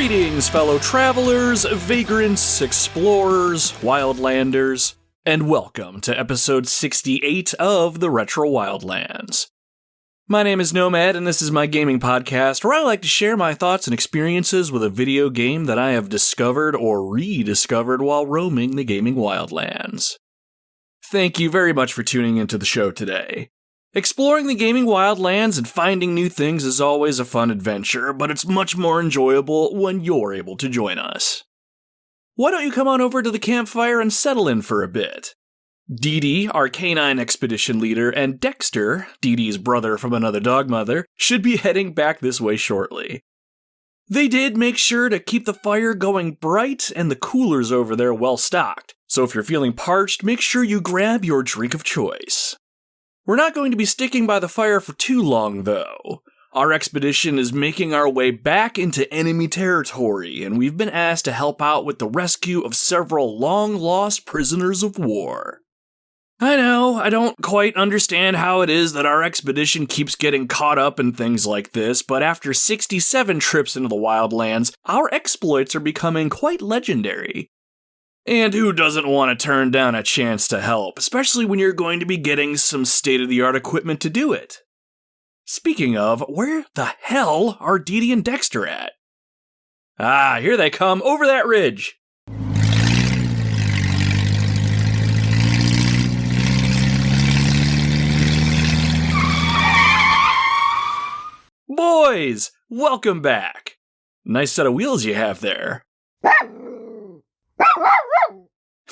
Greetings, fellow travelers, vagrants, explorers, wildlanders, and welcome to episode 68 of the Retro Wildlands. My name is Nomad, and this is my gaming podcast where I like to share my thoughts and experiences with a video game that I have discovered or rediscovered while roaming the gaming wildlands. Thank you very much for tuning into the show today. Exploring the gaming wildlands and finding new things is always a fun adventure, but it's much more enjoyable when you're able to join us. Why don't you come on over to the campfire and settle in for a bit? Dee Dee, our canine expedition leader, and Dexter, Dee Dee's brother from another dog mother, should be heading back this way shortly. They did make sure to keep the fire going bright and the coolers over there well stocked, so if you're feeling parched, make sure you grab your drink of choice. We're not going to be sticking by the fire for too long, though. Our expedition is making our way back into enemy territory, and we've been asked to help out with the rescue of several long-lost prisoners of war. I know, I don't quite understand how it is that our expedition keeps getting caught up in things like this, but after 67 trips into the wildlands, our exploits are becoming quite legendary. And who doesn't want to turn down a chance to help, especially when you're going to be getting some state-of-the-art equipment to do it? Speaking of, where the hell are Dee Dee and Dexter at? Ah, here they come, over that ridge! Boys, welcome back. Nice set of wheels you have there.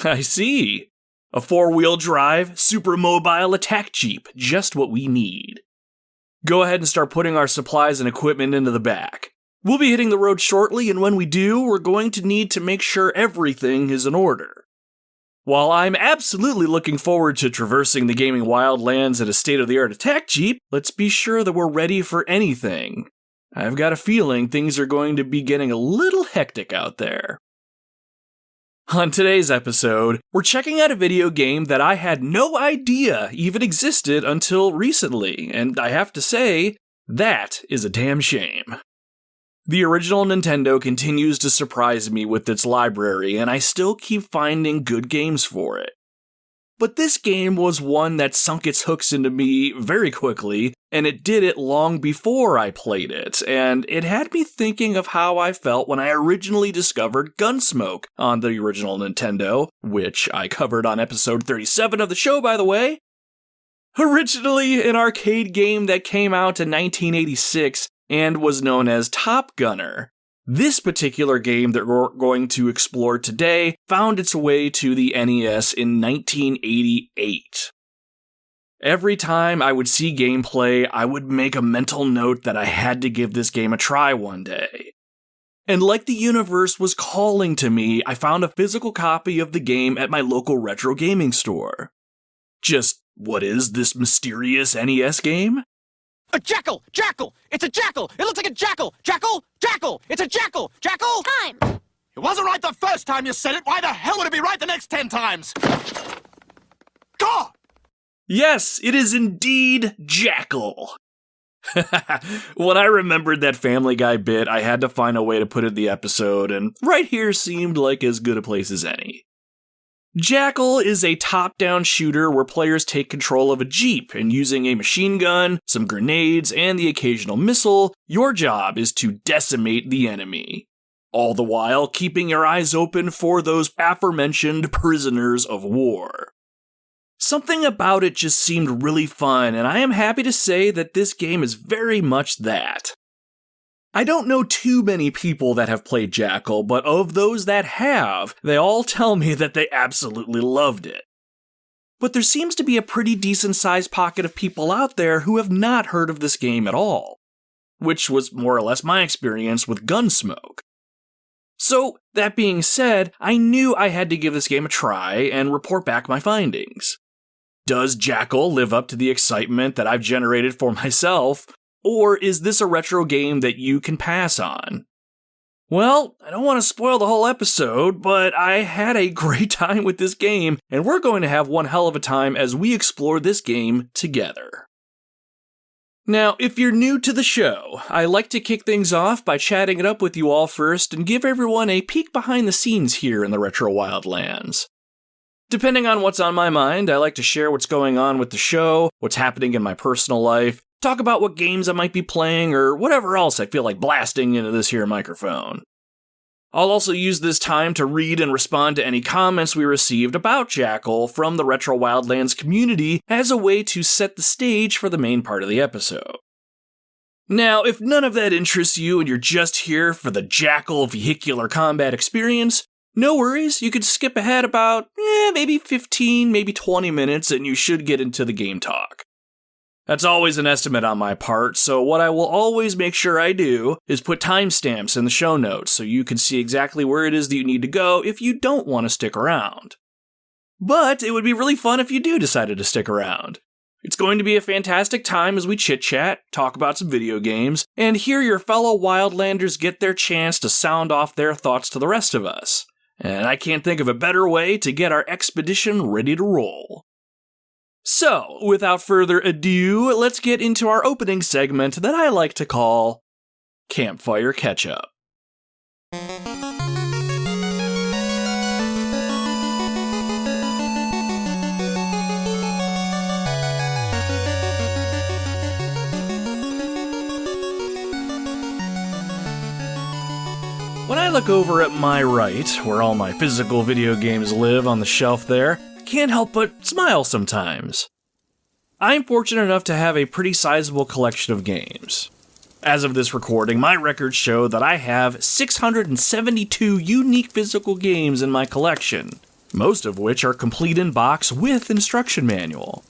I see. A 4-wheel drive, super mobile attack jeep, just what we need. Go ahead and start putting our supplies and equipment into the back. We'll be hitting the road shortly, and when we do, we're going to need to make sure everything is in order. While I'm absolutely looking forward to traversing the gaming wildlands in a state-of-the-art attack jeep, let's be sure that we're ready for anything. I've got a feeling things are going to be getting a little hectic out there. On today's episode, we're checking out a video game that I had no idea even existed until recently, and I have to say, that is a damn shame. The original Nintendo continues to surprise me with its library, and I still keep finding good games for it. But this game was one that sunk its hooks into me very quickly, and it did it long before I played it, and it had me thinking of how I felt when I originally discovered Gunsmoke on the original Nintendo, which I covered on episode 37 of the show, by the way. Originally an arcade game that came out in 1986 and was known as Top Gunner. This particular game that we're going to explore today found its way to the NES in 1988. Every time I would see gameplay, I would make a mental note that I had to give this game a try one day. And like the universe was calling to me, I found a physical copy of the game at my local retro gaming store. Just, what is this mysterious NES game? A jackal! Jackal! It's a jackal! It looks like a jackal! Jackal! Jackal! It's a jackal! Jackal! Time! It wasn't right the first time you said it. Why the hell would it be right the next 10 times? God! Yes, it is indeed Jackal. When I remembered that Family Guy bit, I had to find a way to put it in the episode, and right here seemed like as good a place as any. Jackal is a top-down shooter where players take control of a jeep, and using a machine gun, some grenades, and the occasional missile, your job is to decimate the enemy. All the while keeping your eyes open for those aforementioned prisoners of war. Something about it just seemed really fun, and I am happy to say that this game is very much that. I don't know too many people that have played Jackal, but of those that have, they all tell me that they absolutely loved it. But there seems to be a pretty decent-sized pocket of people out there who have not heard of this game at all, which was more or less my experience with Gunsmoke. So, that being said, I knew I had to give this game a try and report back my findings. Does Jackal live up to the excitement that I've generated for myself? Or is this a retro game that you can pass on? Well, I don't want to spoil the whole episode, but I had a great time with this game, and we're going to have one hell of a time as we explore this game together. Now, if you're new to the show, I like to kick things off by chatting it up with you all first and give everyone a peek behind the scenes here in the Retro Wildlands. Depending on what's on my mind, I like to share what's going on with the show, what's happening in my personal life, talk about what games I might be playing, or whatever else I feel like blasting into this here microphone. I'll also use this time to read and respond to any comments we received about Jackal from the Retro Wildlands community as a way to set the stage for the main part of the episode. Now, if none of that interests you and you're just here for the Jackal vehicular combat experience, no worries, you could skip ahead about, maybe 15, maybe 20 minutes and you should get into the game talk. That's always an estimate on my part, so what I will always make sure I do is put timestamps in the show notes so you can see exactly where it is that you need to go if you don't want to stick around. But it would be really fun if you do decide to stick around. It's going to be a fantastic time as we chit-chat, talk about some video games, and hear your fellow Wildlanders get their chance to sound off their thoughts to the rest of us. And I can't think of a better way to get our expedition ready to roll. So, without further ado, let's get into our opening segment that I like to call Campfire Catchup. When I look over at my right, where all my physical video games live on the shelf there, can't help but smile sometimes. I'm fortunate enough to have a pretty sizable collection of games. As of this recording, my records show that I have 672 unique physical games in my collection, most of which are complete in box with instruction manual.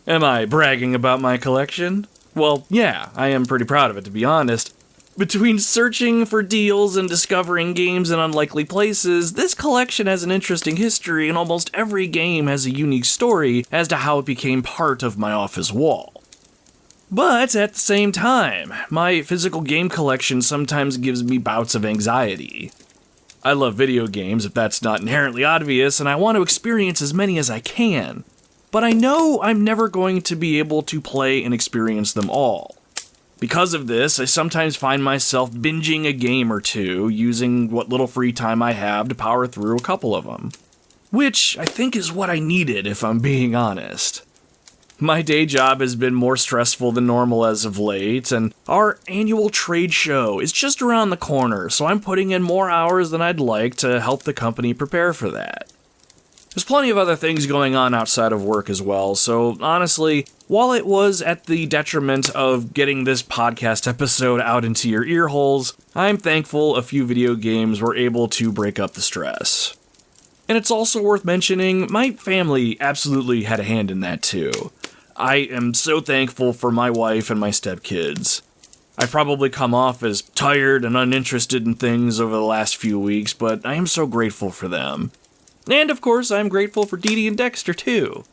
Am I bragging about my collection? Well, yeah, I am pretty proud of it, to be honest. Between searching for deals and discovering games in unlikely places, this collection has an interesting history and almost every game has a unique story as to how it became part of my office wall. But at the same time, my physical game collection sometimes gives me bouts of anxiety. I love video games, if that's not inherently obvious, and I want to experience as many as I can, but I know I'm never going to be able to play and experience them all. Because of this, I sometimes find myself binging a game or two, using what little free time I have to power through a couple of them. Which I think is what I needed, if I'm being honest. My day job has been more stressful than normal as of late, and our annual trade show is just around the corner, so I'm putting in more hours than I'd like to help the company prepare for that. There's plenty of other things going on outside of work as well, so honestly, while it was at the detriment of getting this podcast episode out into your ear holes, I'm thankful a few video games were able to break up the stress. And it's also worth mentioning, my family absolutely had a hand in that too. I am so thankful for my wife and my stepkids. I've probably come off as tired and uninterested in things over the last few weeks, but I am so grateful for them. And of course, I'm grateful for Dee Dee and Dexter too.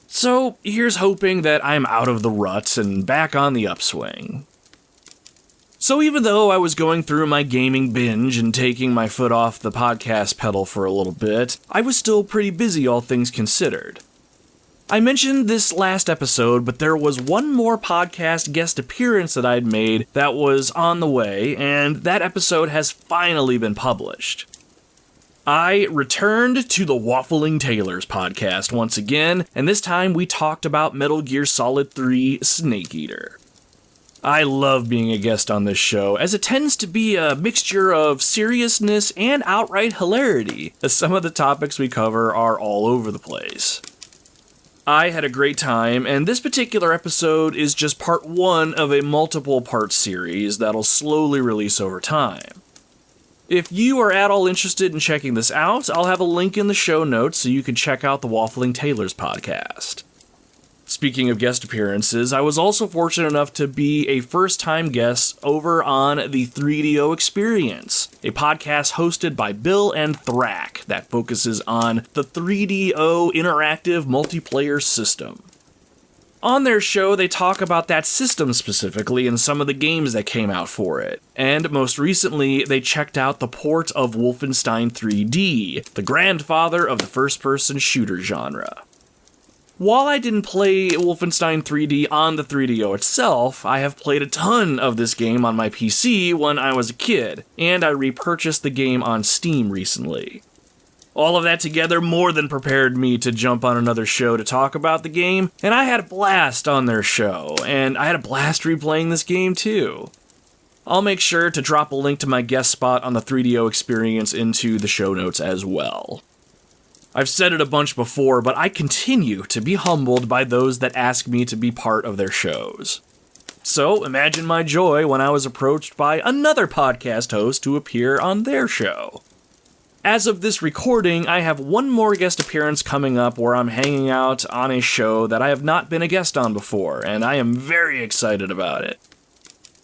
So here's hoping that I'm out of the rut and back on the upswing. So even though I was going through my gaming binge and taking my foot off the podcast pedal for a little bit, I was still pretty busy, all things considered. I mentioned this last episode, but there was one more podcast guest appearance that I'd made that was on the way, and that episode has finally been published. I returned to the Waffling Tailors podcast once again, and this time we talked about Metal Gear Solid 3 Snake Eater. I love being a guest on this show, as it tends to be a mixture of seriousness and outright hilarity, as some of the topics we cover are all over the place. I had a great time, and this particular episode is just part one of a multiple-part series that'll slowly release over time. If you are at all interested in checking this out, I'll have a link in the show notes so you can check out the Waffling Tailors podcast. Speaking of guest appearances, I was also fortunate enough to be a first-time guest over on the 3DO Experience, a podcast hosted by Bill and Thrack that focuses on the 3DO interactive multiplayer system. On their show, they talk about that system specifically and some of the games that came out for it. And most recently, they checked out the port of Wolfenstein 3D, the grandfather of the first-person shooter genre. While I didn't play Wolfenstein 3D on the 3DO itself, I have played a ton of this game on my PC when I was a kid, and I repurchased the game on Steam recently. All of that together more than prepared me to jump on another show to talk about the game, and I had a blast on their show, and I had a blast replaying this game too. I'll make sure to drop a link to my guest spot on the 3DO experience into the show notes as well. I've said it a bunch before, but I continue to be humbled by those that ask me to be part of their shows. So imagine my joy when I was approached by another podcast host to appear on their show. As of this recording, I have one more guest appearance coming up where I'm hanging out on a show that I have not been a guest on before, and I am very excited about it.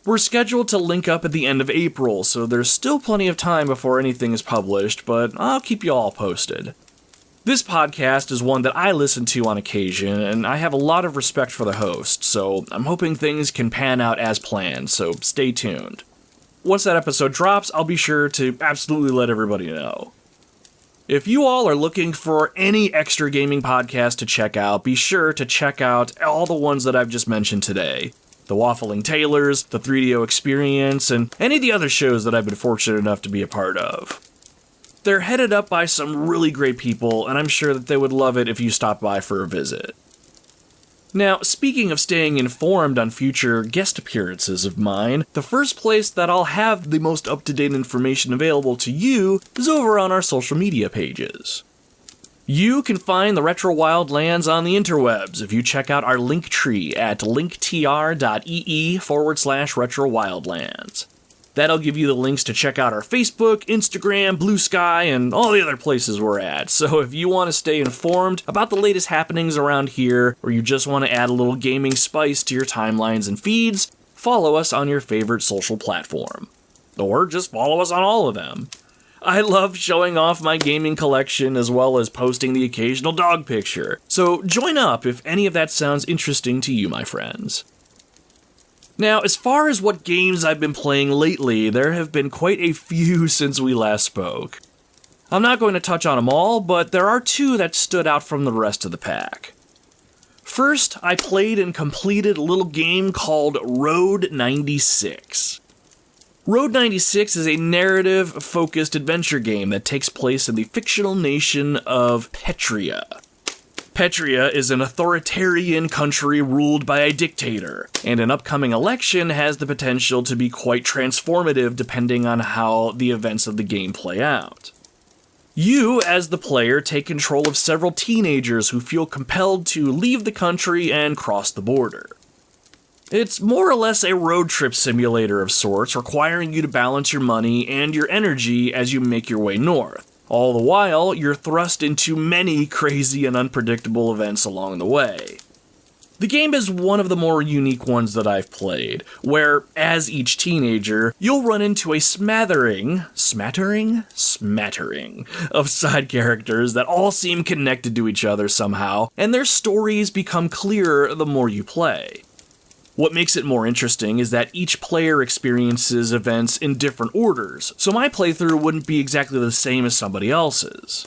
We're scheduled to link up at the end of April, so there's still plenty of time before anything is published, but I'll keep you all posted. This podcast is one that I listen to on occasion, and I have a lot of respect for the host, so I'm hoping things can pan out as planned, so stay tuned. Once that episode drops, I'll be sure to absolutely let everybody know. If you all are looking for any extra gaming podcast to check out, be sure to check out all the ones that I've just mentioned today. The Waffling Tailors, the 3DO Experience, and any of the other shows that I've been fortunate enough to be a part of. They're headed up by some really great people, and I'm sure that they would love it if you stopped by for a visit. Now, speaking of staying informed on future guest appearances of mine, the first place that I'll have the most up-to-date information available to you is over on our social media pages. You can find the Retro Wildlands on the interwebs if you check out our link tree at linktr.ee/retrowildlands. That'll give you the links to check out our Facebook, Instagram, Blue Sky, and all the other places we're at. So if you want to stay informed about the latest happenings around here, or you just want to add a little gaming spice to your timelines and feeds, follow us on your favorite social platform. Or just follow us on all of them. I love showing off my gaming collection as well as posting the occasional dog picture. So join up if any of that sounds interesting to you, my friends. Now, as far as what games I've been playing lately, there have been quite a few since we last spoke. I'm not going to touch on them all, but there are two that stood out from the rest of the pack. First, I played and completed a little game called Road 96. Road 96 is a narrative-focused adventure game that takes place in the fictional nation of Petria. Petria is an authoritarian country ruled by a dictator, and an upcoming election has the potential to be quite transformative depending on how the events of the game play out. You, as the player, take control of several teenagers who feel compelled to leave the country and cross the border. It's more or less a road trip simulator of sorts, requiring you to balance your money and your energy as you make your way north. All the while, you're thrust into many crazy and unpredictable events along the way. The game is one of the more unique ones that I've played, where, as each teenager, you'll run into a smattering of side characters that all seem connected to each other somehow, and their stories become clearer the more you play. What makes it more interesting is that each player experiences events in different orders, so my playthrough wouldn't be exactly the same as somebody else's.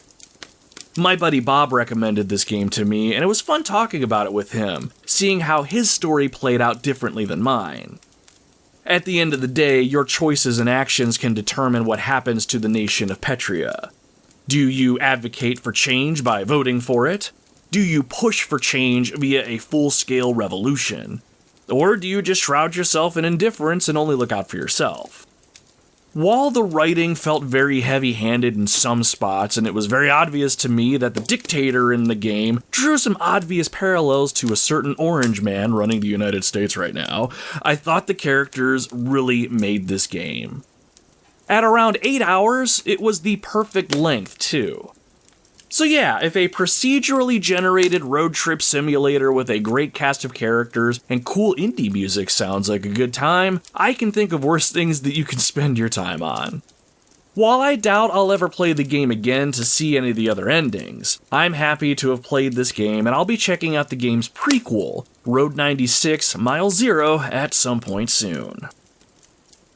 My buddy Bob recommended this game to me, and it was fun talking about it with him, seeing how his story played out differently than mine. At the end of the day, your choices and actions can determine what happens to the nation of Petria. Do you advocate for change by voting for it? Do you push for change via a full-scale revolution? Or do you just shroud yourself in indifference and only look out for yourself? While the writing felt very heavy-handed in some spots, and it was very obvious to me that the dictator in the game drew some obvious parallels to a certain orange man running the United States right now, I thought the characters really made this game. At around 8 hours, it was the perfect length, too. So yeah, if a procedurally generated road trip simulator with a great cast of characters and cool indie music sounds like a good time, I can think of worse things that you can spend your time on. While I doubt I'll ever play the game again to see any of the other endings, I'm happy to have played this game, and I'll be checking out the game's prequel, Road 96 Mile Zero, at some point soon.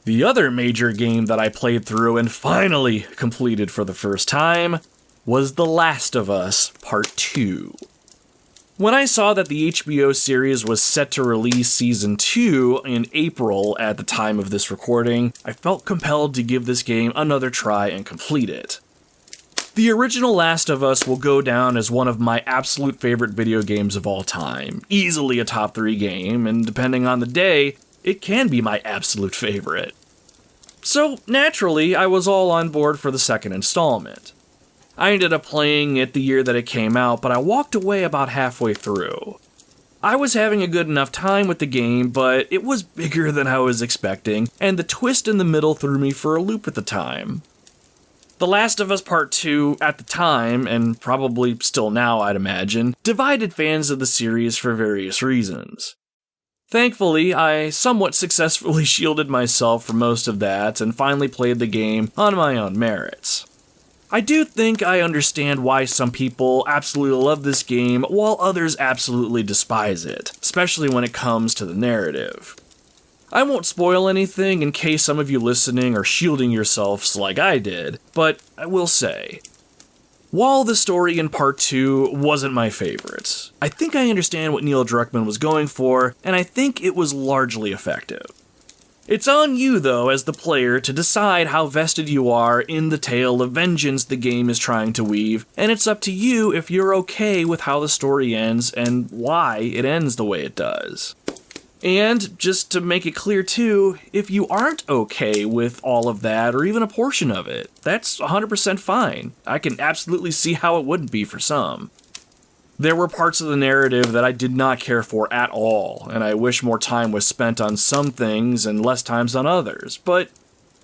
The other major game that I played through and finally completed for the first time was The Last of Us Part 2. When I saw that the HBO series was set to release Season 2 in April at the time of this recording, I felt compelled to give this game another try and complete it. The original Last of Us will go down as one of my absolute favorite video games of all time, easily a top 3 game, and depending on the day, it can be my absolute favorite. So, naturally, I was all on board for the second installment. I ended up playing it the year that it came out, but I walked away about halfway through. I was having a good enough time with the game, but it was bigger than I was expecting, and the twist in the middle threw me for a loop at the time. The Last of Us Part 2, at the time, and probably still now I'd imagine, divided fans of the series for various reasons. Thankfully, I somewhat successfully shielded myself from most of that and finally played the game on my own merits. I do think I understand why some people absolutely love this game while others absolutely despise it, especially when it comes to the narrative. I won't spoil anything in case some of you listening are shielding yourselves like I did, but I will say, while the story in Part 2 wasn't my favorite, I think I understand what Neil Druckmann was going for, and I think it was largely effective. It's on you, though, as the player, to decide how vested you are in the tale of vengeance the game is trying to weave, and it's up to you if you're okay with how the story ends and why it ends the way it does. And, just to make it clear too, if you aren't okay with all of that, or even a portion of it, that's 100% fine. I can absolutely see how it wouldn't be for some. There were parts of the narrative that I did not care for at all, and I wish more time was spent on some things and less times on others, but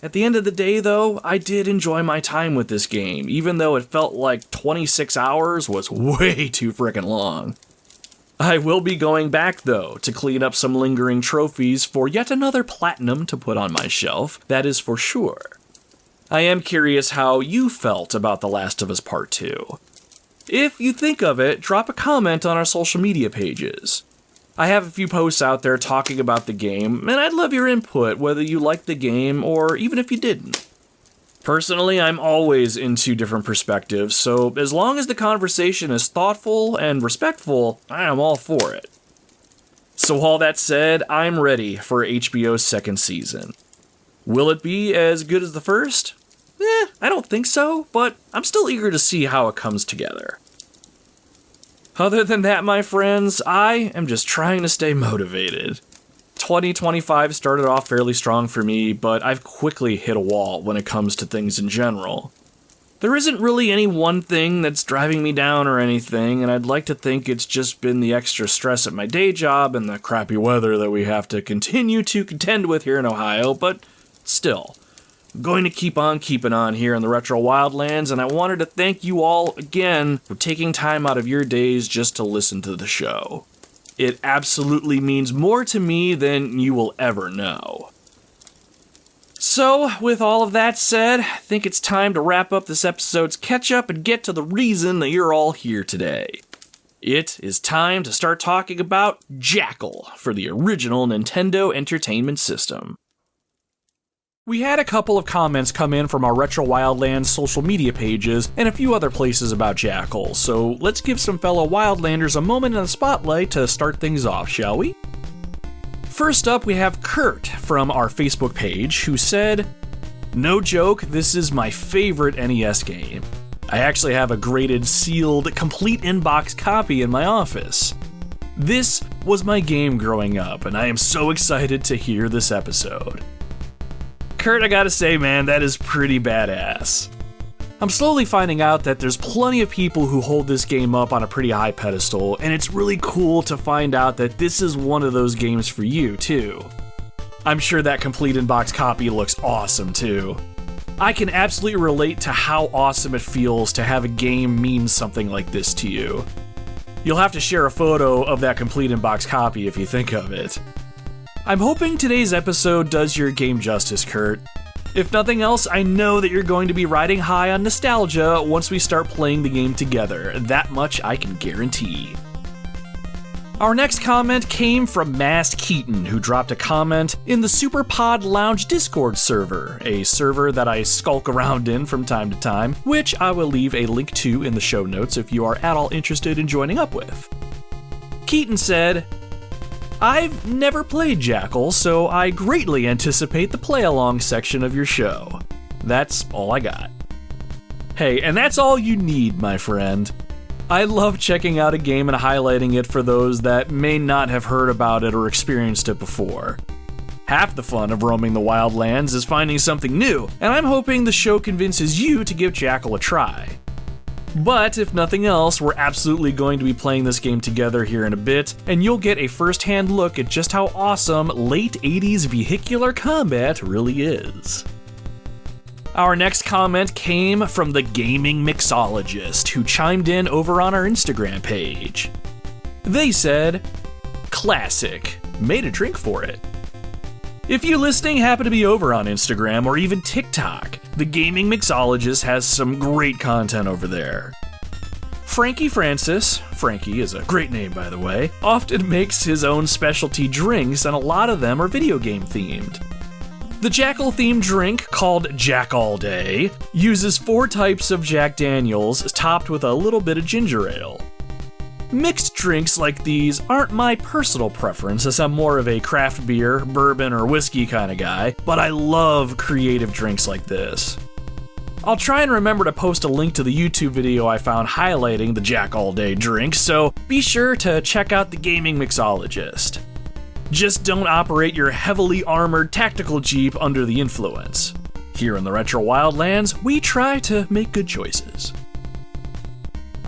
at the end of the day though, I did enjoy my time with this game, even though it felt like 26 hours was way too frickin' long. I will be going back, though, to clean up some lingering trophies for yet another platinum to put on my shelf, that is for sure. I am curious how you felt about The Last of Us Part 2. If you think of it, drop a comment on our social media pages. I have a few posts out there talking about the game, and I'd love your input whether you liked the game or even if you didn't. Personally, I'm always into different perspectives, so as long as the conversation is thoughtful and respectful, I am all for it. So all that said, I'm ready for HBO's second season. Will it be as good as the first? I don't think so, but I'm still eager to see how it comes together. Other than that, my friends, I am just trying to stay motivated. 2025 started off fairly strong for me, but I've quickly hit a wall when it comes to things in general. There isn't really any one thing that's driving me down or anything, and I'd like to think it's just been the extra stress at my day job and the crappy weather that we have to continue to contend with here in Ohio, but still, I'm going to keep on keeping on here in the Retro Wildlands, and I wanted to thank you all again for taking time out of your days just to listen to the show. It absolutely means more to me than you will ever know. So, with all of that said, I think it's time to wrap up this episode's catch-up and get to the reason that you're all here today. It is time to start talking about Jackal for the original Nintendo Entertainment System. We had a couple of comments come in from our Retro Wildlands social media pages and a few other places about Jackal, so let's give some fellow Wildlanders a moment in the spotlight to start things off, shall we? First up, we have Kurt from our Facebook page, who said, "No joke, this is my favorite NES game. I actually have a graded, sealed, complete inbox copy in my office. This was my game growing up, and I am so excited to hear this episode." Kurt, I gotta say, man, that is pretty badass. I'm slowly finding out that there's plenty of people who hold this game up on a pretty high pedestal, and it's really cool to find out that this is one of those games for you, too. I'm sure that complete in-box copy looks awesome, too. I can absolutely relate to how awesome it feels to have a game mean something like this to you. You'll have to share a photo of that complete in-box copy if you think of it. I'm hoping today's episode does your game justice, Kurt. If nothing else, I know that you're going to be riding high on nostalgia once we start playing the game together. That much I can guarantee. Our next comment came from Mass Keaton, who dropped a comment in the Super Pod Lounge Discord server, a server that I skulk around in from time to time, which I will leave a link to in the show notes if you are at all interested in joining up with. Keaton said, I've never played Jackal, so I greatly anticipate the play-along section of your show. That's all I got. Hey, and that's all you need, my friend. I love checking out a game and highlighting it for those that may not have heard about it or experienced it before. Half the fun of roaming the Wildlands is finding something new, and I'm hoping the show convinces you to give Jackal a try. But if nothing else, we're absolutely going to be playing this game together here in a bit, and you'll get a first-hand look at just how awesome late 80s vehicular combat really is. Our next comment came from the gaming mixologist, who chimed in over on our Instagram page. They said, classic, made a drink for it. If you listening happen to be over on Instagram or even TikTok, the gaming mixologist has some great content over there. Frankie Francis, Frankie is a great name by the way, often makes his own specialty drinks, and a lot of them are video game themed. The Jackal themed drink, called Jackal Day, uses 4 types of Jack Daniels topped with a little bit of ginger ale. Mixed drinks like these aren't my personal preference, as I'm more of a craft beer, bourbon, or whiskey kind of guy, but I love creative drinks like this. I'll try and remember to post a link to the YouTube video I found highlighting the Jackal Day drink, so be sure to check out the gaming mixologist. Just don't operate your heavily armored tactical Jeep under the influence. Here in the Retro Wildlands, we try to make good choices.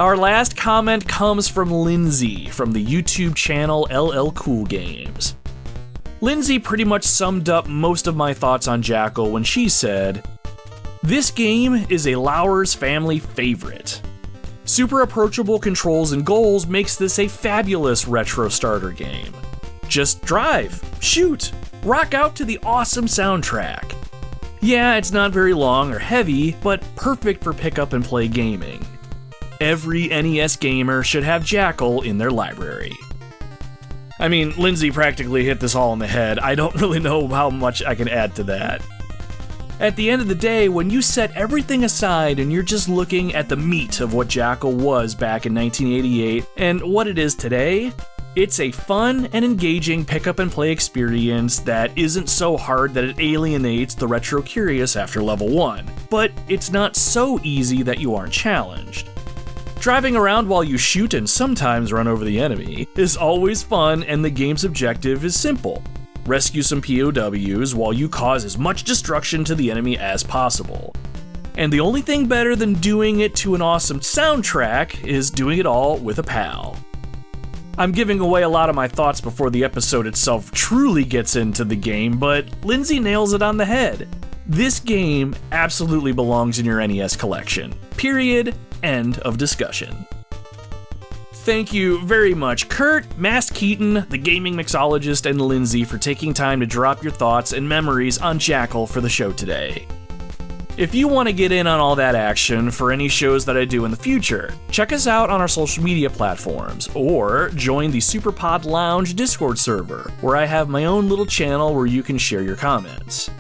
Our last comment comes from Lindsay from the YouTube channel LL Cool Games. Lindsay pretty much summed up most of my thoughts on Jackal when she said, "This game is a Lowers family favorite. Super approachable controls and goals makes this a fabulous retro starter game. Just drive, shoot, rock out to the awesome soundtrack. Yeah, it's not very long or heavy, but perfect for pick up and play gaming. Every NES gamer should have Jackal in their library." I mean, Lindsay practically hit this all on the head. I don't really know how much I can add to that. At the end of the day, when you set everything aside and you're just looking at the meat of what Jackal was back in 1988 and what it is today, it's a fun and engaging pick-up-and-play experience that isn't so hard that it alienates the retro curious after level 1, but it's not so easy that you aren't challenged. Driving around while you shoot and sometimes run over the enemy is always fun, and the game's objective is simple. Rescue some POWs while you cause as much destruction to the enemy as possible. And the only thing better than doing it to an awesome soundtrack is doing it all with a pal. I'm giving away a lot of my thoughts before the episode itself truly gets into the game, but Lindsay nails it on the head. This game absolutely belongs in your NES collection. Period. End of discussion. Thank you very much, Kurt, Mass Keaton, the gaming mixologist, and Lindsay for taking time to drop your thoughts and memories on Jackal for the show today. If you want to get in on all that action for any shows that I do in the future, check us out on our social media platforms, or join the Superpod Lounge Discord server, where I have my own little channel where you can share your comments.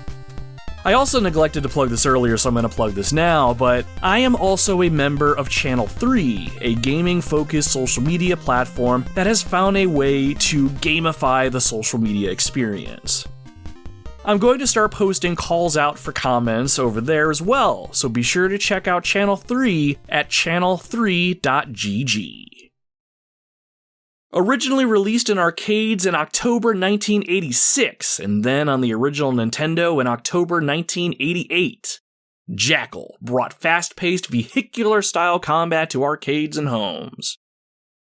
I also neglected to plug this earlier, so I'm going to plug this now, but I am also a member of Channel 3, a gaming-focused social media platform that has found a way to gamify the social media experience. I'm going to start posting calls out for comments over there as well, so be sure to check out Channel 3 at channel3.gg. Originally released in arcades in October 1986, and then on the original Nintendo in October 1988, Jackal brought fast-paced vehicular-style combat to arcades and homes.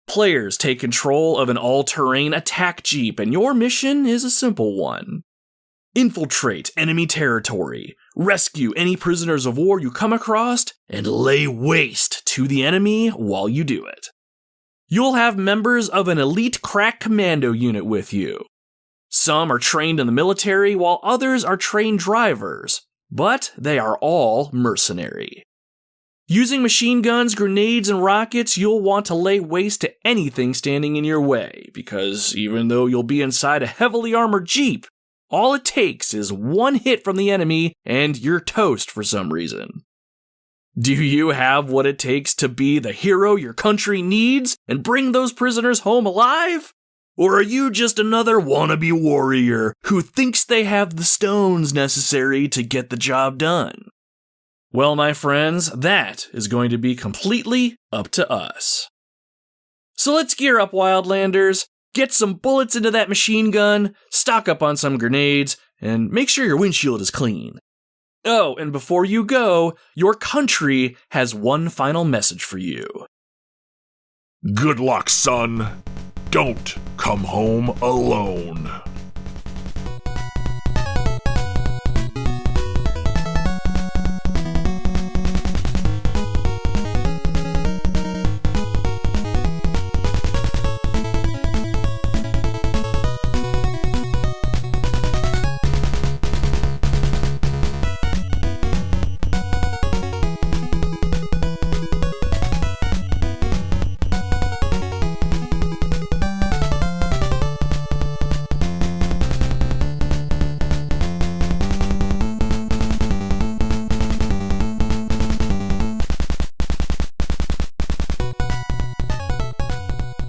Players take control of an all-terrain attack jeep, and your mission is a simple one. Infiltrate enemy territory, rescue any prisoners of war you come across, and lay waste to the enemy while you do it. You'll have members of an elite crack commando unit with you. Some are trained in the military, while others are trained drivers, but they are all mercenary. Using machine guns, grenades, and rockets, you'll want to lay waste to anything standing in your way, because even though you'll be inside a heavily armored jeep, all it takes is one hit from the enemy and you're toast for some reason. Do you have what it takes to be the hero your country needs and bring those prisoners home alive? Or are you just another wannabe warrior who thinks they have the stones necessary to get the job done? Well, my friends, that is going to be completely up to us. So let's gear up, Wildlanders, get some bullets into that machine gun, stock up on some grenades, and make sure your windshield is clean. Oh, and before you go, your country has one final message for you. Good luck, son. Don't come home alone.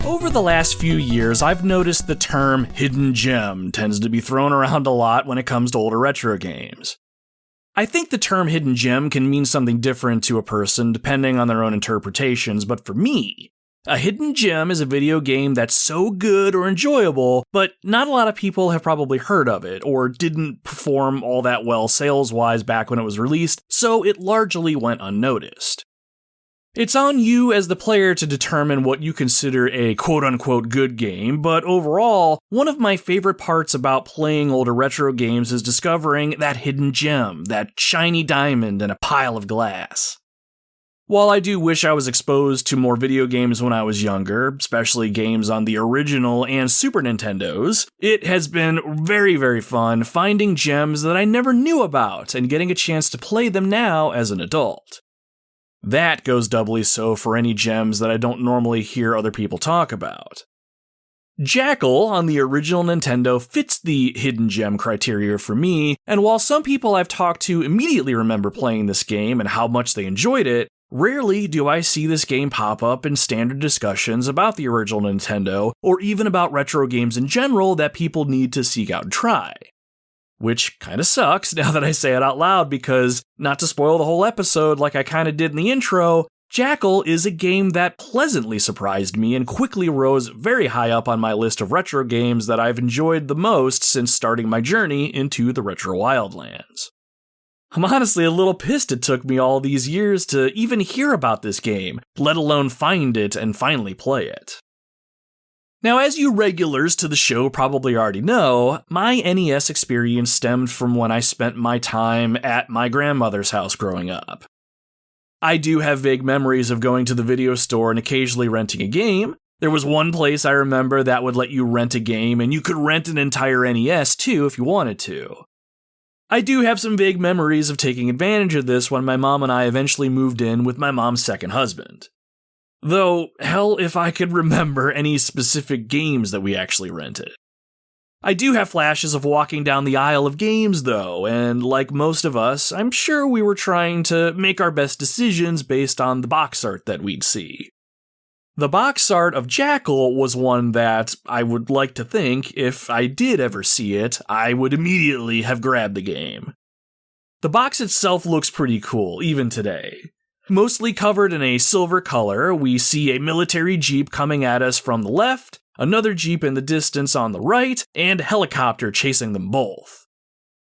Over the last few years, I've noticed the term hidden gem tends to be thrown around a lot when it comes to older retro games. I think the term hidden gem can mean something different to a person depending on their own interpretations, but for me, a hidden gem is a video game that's so good or enjoyable, but not a lot of people have probably heard of it, or didn't perform all that well sales-wise back when it was released, so it largely went unnoticed. It's on you as the player to determine what you consider a quote-unquote good game, but overall, one of my favorite parts about playing older retro games is discovering that hidden gem, that shiny diamond in a pile of glass. While I do wish I was exposed to more video games when I was younger, especially games on the original and Super Nintendos, it has been very, very fun finding gems that I never knew about and getting a chance to play them now as an adult. That goes doubly so for any gems that I don't normally hear other people talk about. Jackal on the original Nintendo fits the hidden gem criteria for me, and while some people I've talked to immediately remember playing this game and how much they enjoyed it, rarely do I see this game pop up in standard discussions about the original Nintendo, or even about retro games in general that people need to seek out and try. Which kinda sucks now that I say it out loud because, not to spoil the whole episode like I kinda did in the intro, Jackal is a game that pleasantly surprised me and quickly rose very high up on my list of retro games that I've enjoyed the most since starting my journey into the retro Wildlands. I'm honestly a little pissed it took me all these years to even hear about this game, let alone find it and finally play it. Now, as you regulars to the show probably already know, my NES experience stemmed from when I spent my time at my grandmother's house growing up. I do have vague memories of going to the video store and occasionally renting a game. There was one place I remember that would let you rent a game, and you could rent an entire NES too if you wanted to. I do have some vague memories of taking advantage of this when my mom and I eventually moved in with my mom's second husband. Though, hell if I could remember any specific games that we actually rented. I do have flashes of walking down the aisle of games though, and like most of us, I'm sure we were trying to make our best decisions based on the box art that we'd see. The box art of Jackal was one that I would like to think, if I did ever see it, I would immediately have grabbed the game. The box itself looks pretty cool, even today. Mostly covered in a silver color, we see a military jeep coming at us from the left, another jeep in the distance on the right, and a helicopter chasing them both.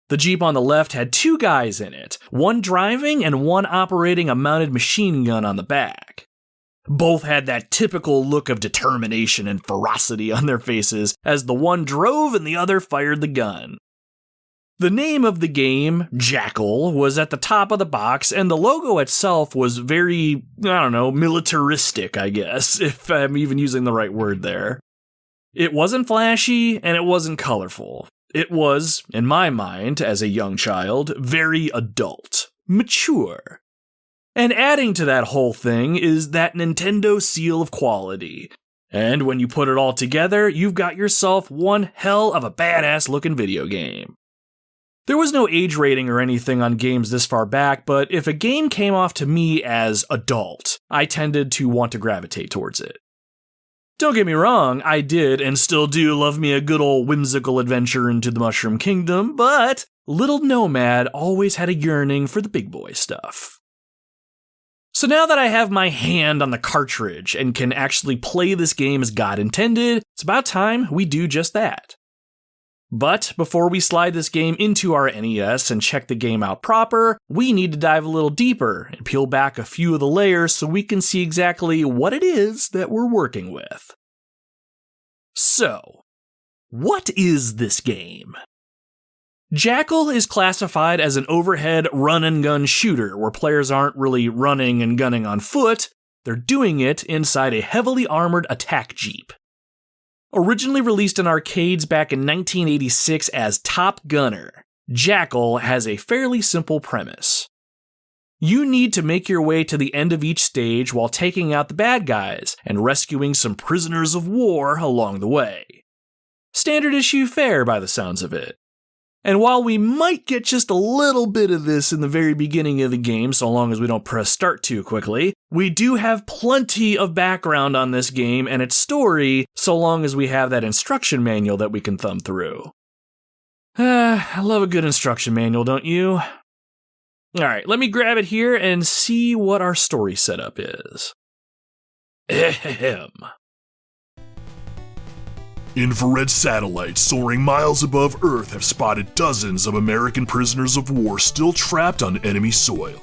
The jeep on the left had two guys in it, one driving and one operating a mounted machine gun on the back. Both had that typical look of determination and ferocity on their faces as the one drove and the other fired the gun. The name of the game, Jackal, was at the top of the box, and the logo itself was very, militaristic, I guess, if I'm even using the right word there. It wasn't flashy, and it wasn't colorful. It was, in my mind, as a young child, very adult, mature. And adding to that whole thing is that Nintendo seal of quality. And when you put it all together, you've got yourself one hell of a badass looking video game. There was no age rating or anything on games this far back, but if a game came off to me as adult, I tended to want to gravitate towards it. Don't get me wrong, I did and still do love me a good old whimsical adventure into the Mushroom Kingdom, but Little Nomad always had a yearning for the big boy stuff. So now that I have my hand on the cartridge and can actually play this game as God intended, it's about time we do just that. But before we slide this game into our NES and check the game out proper, we need to dive a little deeper and peel back a few of the layers so we can see exactly what it is that we're working with. So, what is this game? Jackal is classified as an overhead run-and-gun shooter where players aren't really running and gunning on foot, they're doing it inside a heavily armored attack jeep. Originally released in arcades back in 1986 as Top Gunner, Jackal has a fairly simple premise. You need to make your way to the end of each stage while taking out the bad guys and rescuing some prisoners of war along the way. Standard issue fare by the sounds of it. And while we might get just a little bit of this in the very beginning of the game, so long as we don't press start too quickly, we do have plenty of background on this game and its story, so long as we have that instruction manual that we can thumb through. I love a good instruction manual, don't you? Alright, let me grab it here and see what our story setup is. Ahem. Infrared satellites soaring miles above Earth have spotted dozens of American prisoners of war still trapped on enemy soil.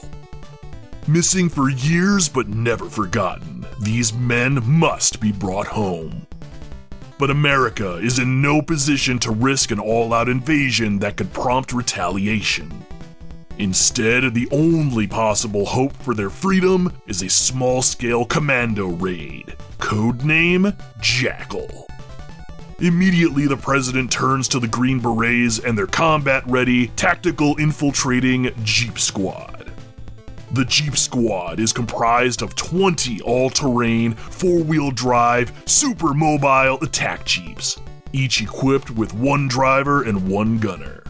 Missing for years but never forgotten, these men must be brought home. But America is in no position to risk an all-out invasion that could prompt retaliation. Instead, the only possible hope for their freedom is a small-scale commando raid, codename Jackal. Immediately, the president turns to the Green Berets and their combat-ready, tactical infiltrating Jeep Squad. The Jeep Squad is comprised of 20 all-terrain, four-wheel drive, super mobile attack jeeps, each equipped with one driver and one gunner.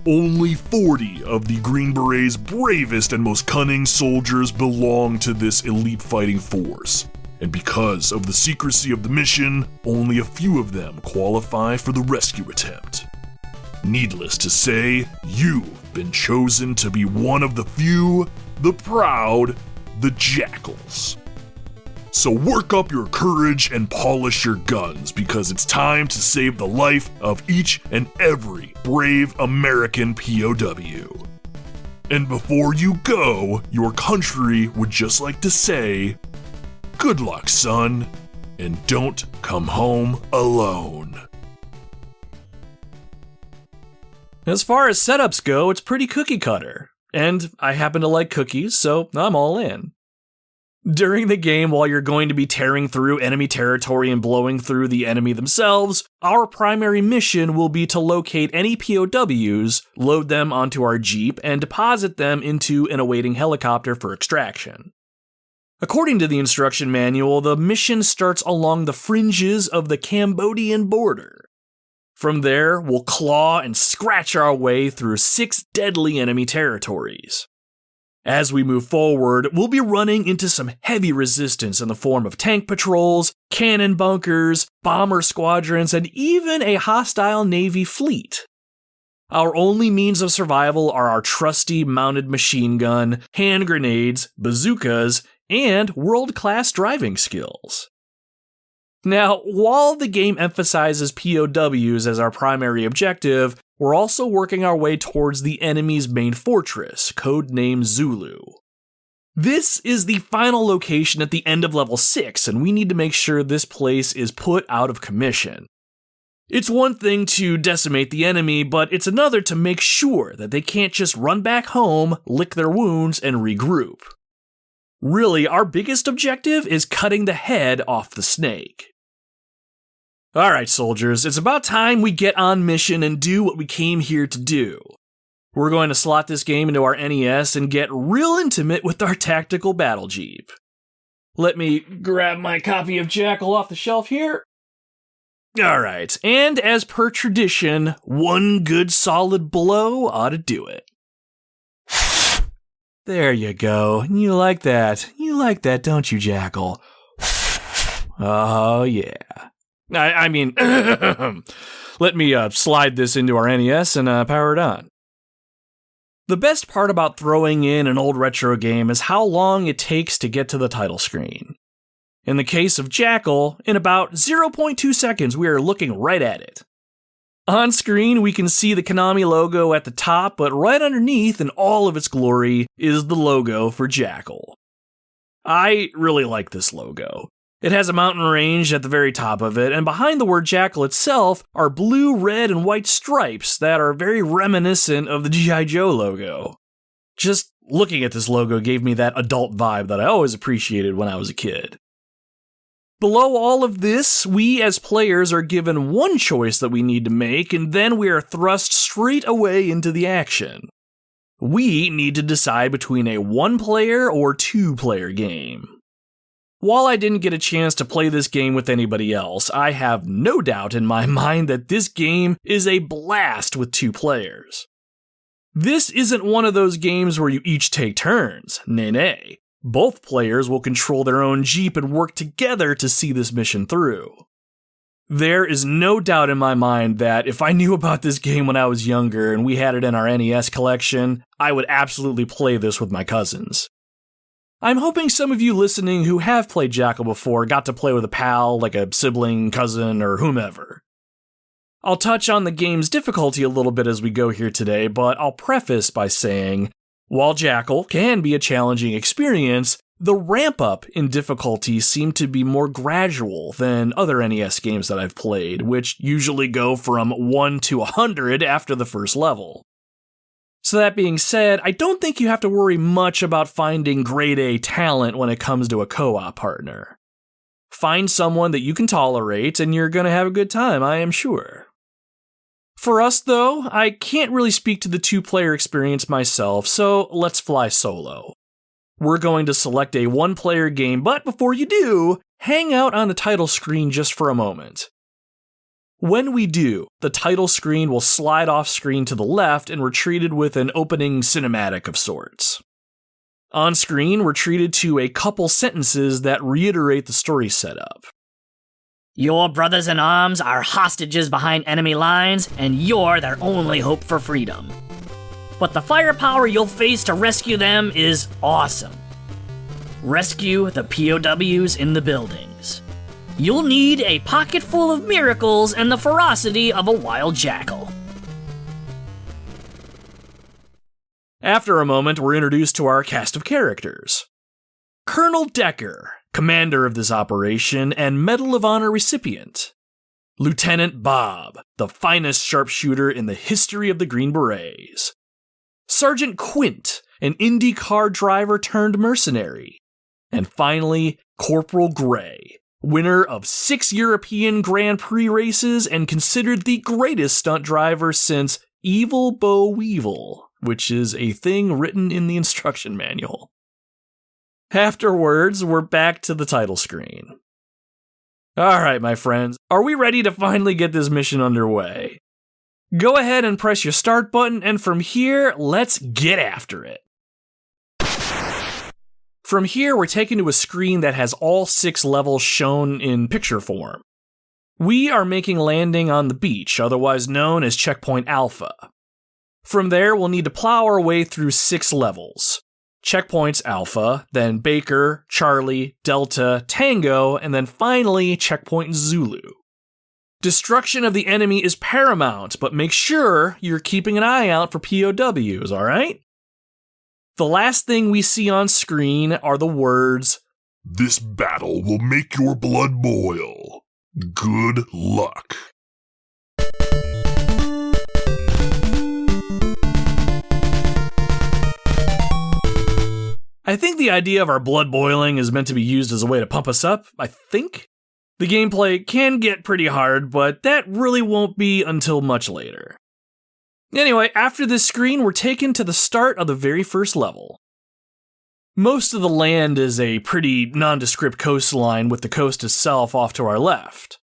Only 40 of the Green Berets' bravest and most cunning soldiers belong to this elite fighting force. And because of the secrecy of the mission, only a few of them qualify for the rescue attempt. Needless to say, you've been chosen to be one of the few, the proud, the Jackals. So work up your courage and polish your guns because it's time to save the life of each and every brave American POW. And before you go, your country would just like to say, good luck, son, and don't come home alone. As far as setups go, it's pretty cookie cutter, and I happen to like cookies, so I'm all in. During the game, while you're going to be tearing through enemy territory and blowing through the enemy themselves, our primary mission will be to locate any POWs, load them onto our Jeep, and deposit them into an awaiting helicopter for extraction. According to the instruction manual, the mission starts along the fringes of the Cambodian border. From there, we'll claw and scratch our way through 6 deadly enemy territories. As we move forward, we'll be running into some heavy resistance in the form of tank patrols, cannon bunkers, bomber squadrons, and even a hostile Navy fleet. Our only means of survival are our trusty mounted machine gun, hand grenades, bazookas, and world-class driving skills. Now, while the game emphasizes POWs as our primary objective, we're also working our way towards the enemy's main fortress, codenamed Zulu. This is the final location at the end of level 6, and we need to make sure this place is put out of commission. It's one thing to decimate the enemy, but it's another to make sure that they can't just run back home, lick their wounds, and regroup. Really, our biggest objective is cutting the head off the snake. Alright, soldiers, it's about time we get on mission and do what we came here to do. We're going to slot this game into our NES and get real intimate with our tactical battle jeep. Let me grab my copy of Jackal off the shelf here. Alright, and as per tradition, one good solid blow ought to do it. There you go. You like that. You like that, don't you, Jackal? Oh, yeah. I mean, let me slide this into our NES and power it on. The best part about throwing in an old retro game is how long it takes to get to the title screen. In the case of Jackal, in about 0.2 seconds, we are looking right at it. On screen, we can see the Konami logo at the top, but right underneath, in all of its glory, is the logo for Jackal. I really like this logo. It has a mountain range at the very top of it, and behind the word Jackal itself are blue, red, and white stripes that are very reminiscent of the G.I. Joe logo. Just looking at this logo gave me that adult vibe that I always appreciated when I was a kid. Below all of this, we as players are given one choice that we need to make, and then we are thrust straight away into the action. We need to decide between a one-player or two-player game. While I didn't get a chance to play this game with anybody else, I have no doubt in my mind that this game is a blast with two players. This isn't one of those games where you each take turns, nay. Both players will control their own Jeep and work together to see this mission through. There is no doubt in my mind that if I knew about this game when I was younger and we had it in our NES collection, I would absolutely play this with my cousins. I'm hoping some of you listening who have played Jackal before got to play with a pal, like a sibling, cousin, or whomever. I'll touch on the game's difficulty a little bit as we go here today, but I'll preface by saying, while Jackal can be a challenging experience, the ramp-up in difficulty seemed to be more gradual than other NES games that I've played, which usually go from 1 to 100 after the first level. So that being said, I don't think you have to worry much about finding grade A talent when it comes to a co-op partner. Find someone that you can tolerate and you're gonna have a good time, I am sure. For us, though, I can't really speak to the two-player experience myself, so let's fly solo. We're going to select a one-player game, but before you do, hang out on the title screen just for a moment. When we do, the title screen will slide off screen to the left and we're treated with an opening cinematic of sorts. On screen, we're treated to a couple sentences that reiterate the story setup. Your brothers in arms are hostages behind enemy lines, and you're their only hope for freedom. But the firepower you'll face to rescue them is awesome. Rescue the POWs in the buildings. You'll need a pocket full of miracles and the ferocity of a wild jackal. After a moment, we're introduced to our cast of characters. Colonel Decker, commander of this operation and Medal of Honor recipient. Lieutenant Bob, the finest sharpshooter in the history of the Green Berets. Sergeant Quint, an Indy car driver turned mercenary. And finally, Corporal Gray, winner of 6 European Grand Prix races and considered the greatest stunt driver since Evil Bo Weevil, which is a thing written in the instruction manual. Afterwards, we're back to the title screen. Alright, my friends, are we ready to finally get this mission underway? Go ahead and press your start button, and from here, let's get after it. From here, we're taken to a screen that has all 6 levels shown in picture form. We are making landing on the beach, otherwise known as Checkpoint Alpha. From there, we'll need to plow our way through 6 levels. Checkpoints Alpha, then Baker, Charlie, Delta, Tango, and then finally Checkpoint Zulu. Destruction of the enemy is paramount, but make sure you're keeping an eye out for POWs, alright? The last thing we see on screen are the words, "This battle will make your blood boil. Good luck." I think the idea of our blood boiling is meant to be used as a way to pump us up, I think. The gameplay can get pretty hard, but that really won't be until much later. Anyway, after this screen, we're taken to the start of the very first level. Most of the land is a pretty nondescript coastline with the coast itself off to our left.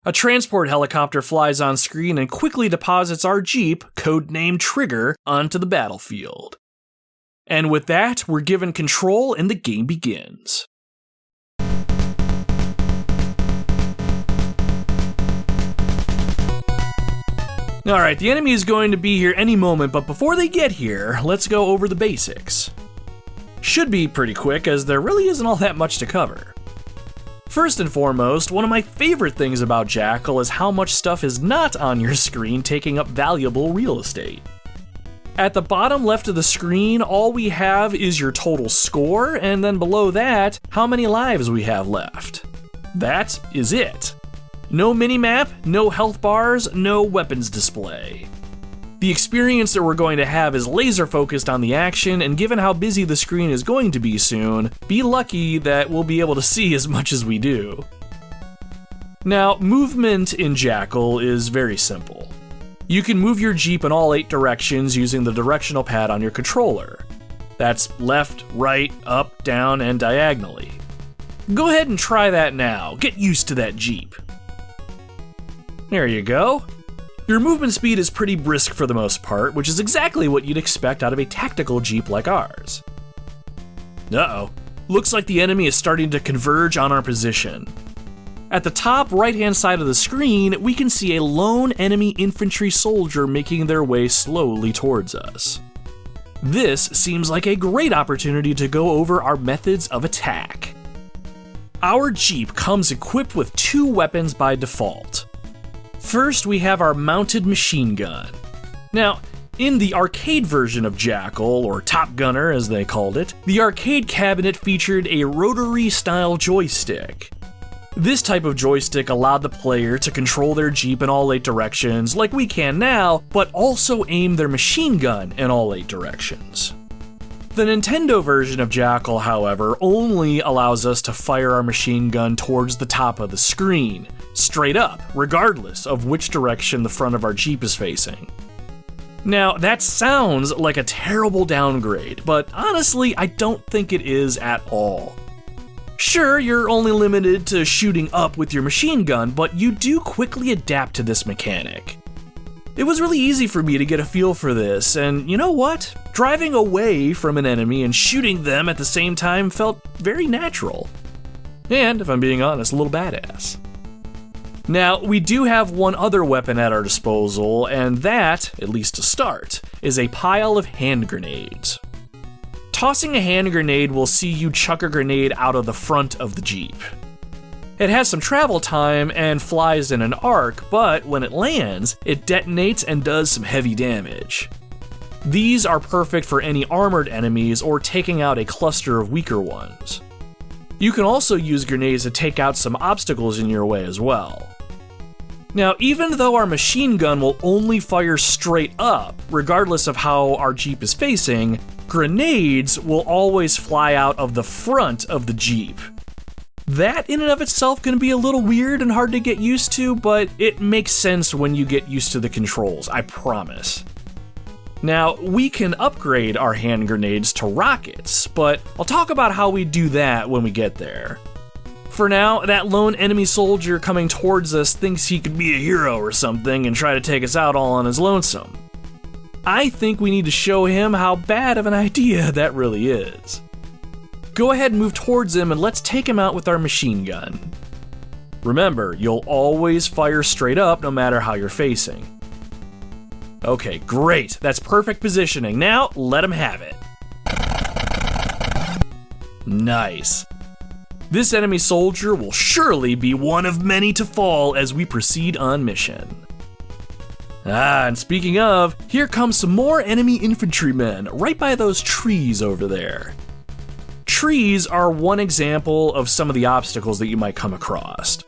A transport helicopter flies on screen and quickly deposits our Jeep, codenamed Trigger, onto the battlefield. And with that, we're given control and the game begins. Alright, the enemy is going to be here any moment, but before they get here, let's go over the basics. Should be pretty quick, as there really isn't all that much to cover. First and foremost, one of my favorite things about Jackal is how much stuff is not on your screen taking up valuable real estate. At the bottom left of the screen, all we have is your total score, and then below that, how many lives we have left. That is it. No minimap, no health bars, no weapons display. The experience that we're going to have is laser focused on the action, and given how busy the screen is going to be soon, be lucky that we'll be able to see as much as we do. Now, movement in Jackal is very simple. You can move your Jeep in all 8 directions using the directional pad on your controller. That's left, right, up, down, and diagonally. Go ahead and try that now. Get used to that Jeep. There you go. Your movement speed is pretty brisk for the most part, which is exactly what you'd expect out of a tactical Jeep like ours. Uh-oh. Looks like the enemy is starting to converge on our position. At the top right-hand side of the screen, we can see a lone enemy infantry soldier making their way slowly towards us. This seems like a great opportunity to go over our methods of attack. Our Jeep comes equipped with 2 weapons by default. First, we have our mounted machine gun. Now, in the arcade version of Jackal, or Top Gunner as they called it, the arcade cabinet featured a rotary-style joystick. This type of joystick allowed the player to control their Jeep in all 8 directions, like we can now, but also aim their machine gun in all 8 directions. The Nintendo version of Jackal, however, only allows us to fire our machine gun towards the top of the screen, straight up, regardless of which direction the front of our Jeep is facing. Now, that sounds like a terrible downgrade, but honestly, I don't think it is at all. Sure, you're only limited to shooting up with your machine gun, but you do quickly adapt to this mechanic. It was really easy for me to get a feel for this, and you know what? Driving away from an enemy and shooting them at the same time felt very natural. And, if I'm being honest, a little badass. Now, we do have one other weapon at our disposal, and that, at least to start, is a pile of hand grenades. Tossing a hand grenade will see you chuck a grenade out of the front of the Jeep. It has some travel time and flies in an arc, but when it lands, it detonates and does some heavy damage. These are perfect for any armored enemies or taking out a cluster of weaker ones. You can also use grenades to take out some obstacles in your way as well. Now, even though our machine gun will only fire straight up, regardless of how our Jeep is facing, grenades will always fly out of the front of the Jeep. That in and of itself can be a little weird and hard to get used to, but it makes sense when you get used to the controls, I promise. Now, we can upgrade our hand grenades to rockets, but I'll talk about how we do that when we get there. For now, that lone enemy soldier coming towards us thinks he could be a hero or something and try to take us out all on his lonesome. I think we need to show him how bad of an idea that really is. Go ahead and move towards him and let's take him out with our machine gun. Remember, you'll always fire straight up no matter how you're facing. Okay, great. That's perfect positioning. Now, let him have it. Nice. This enemy soldier will surely be one of many to fall as we proceed on mission. And speaking of, here comes some more enemy infantrymen right by those trees over there. Trees are one example of some of the obstacles that you might come across.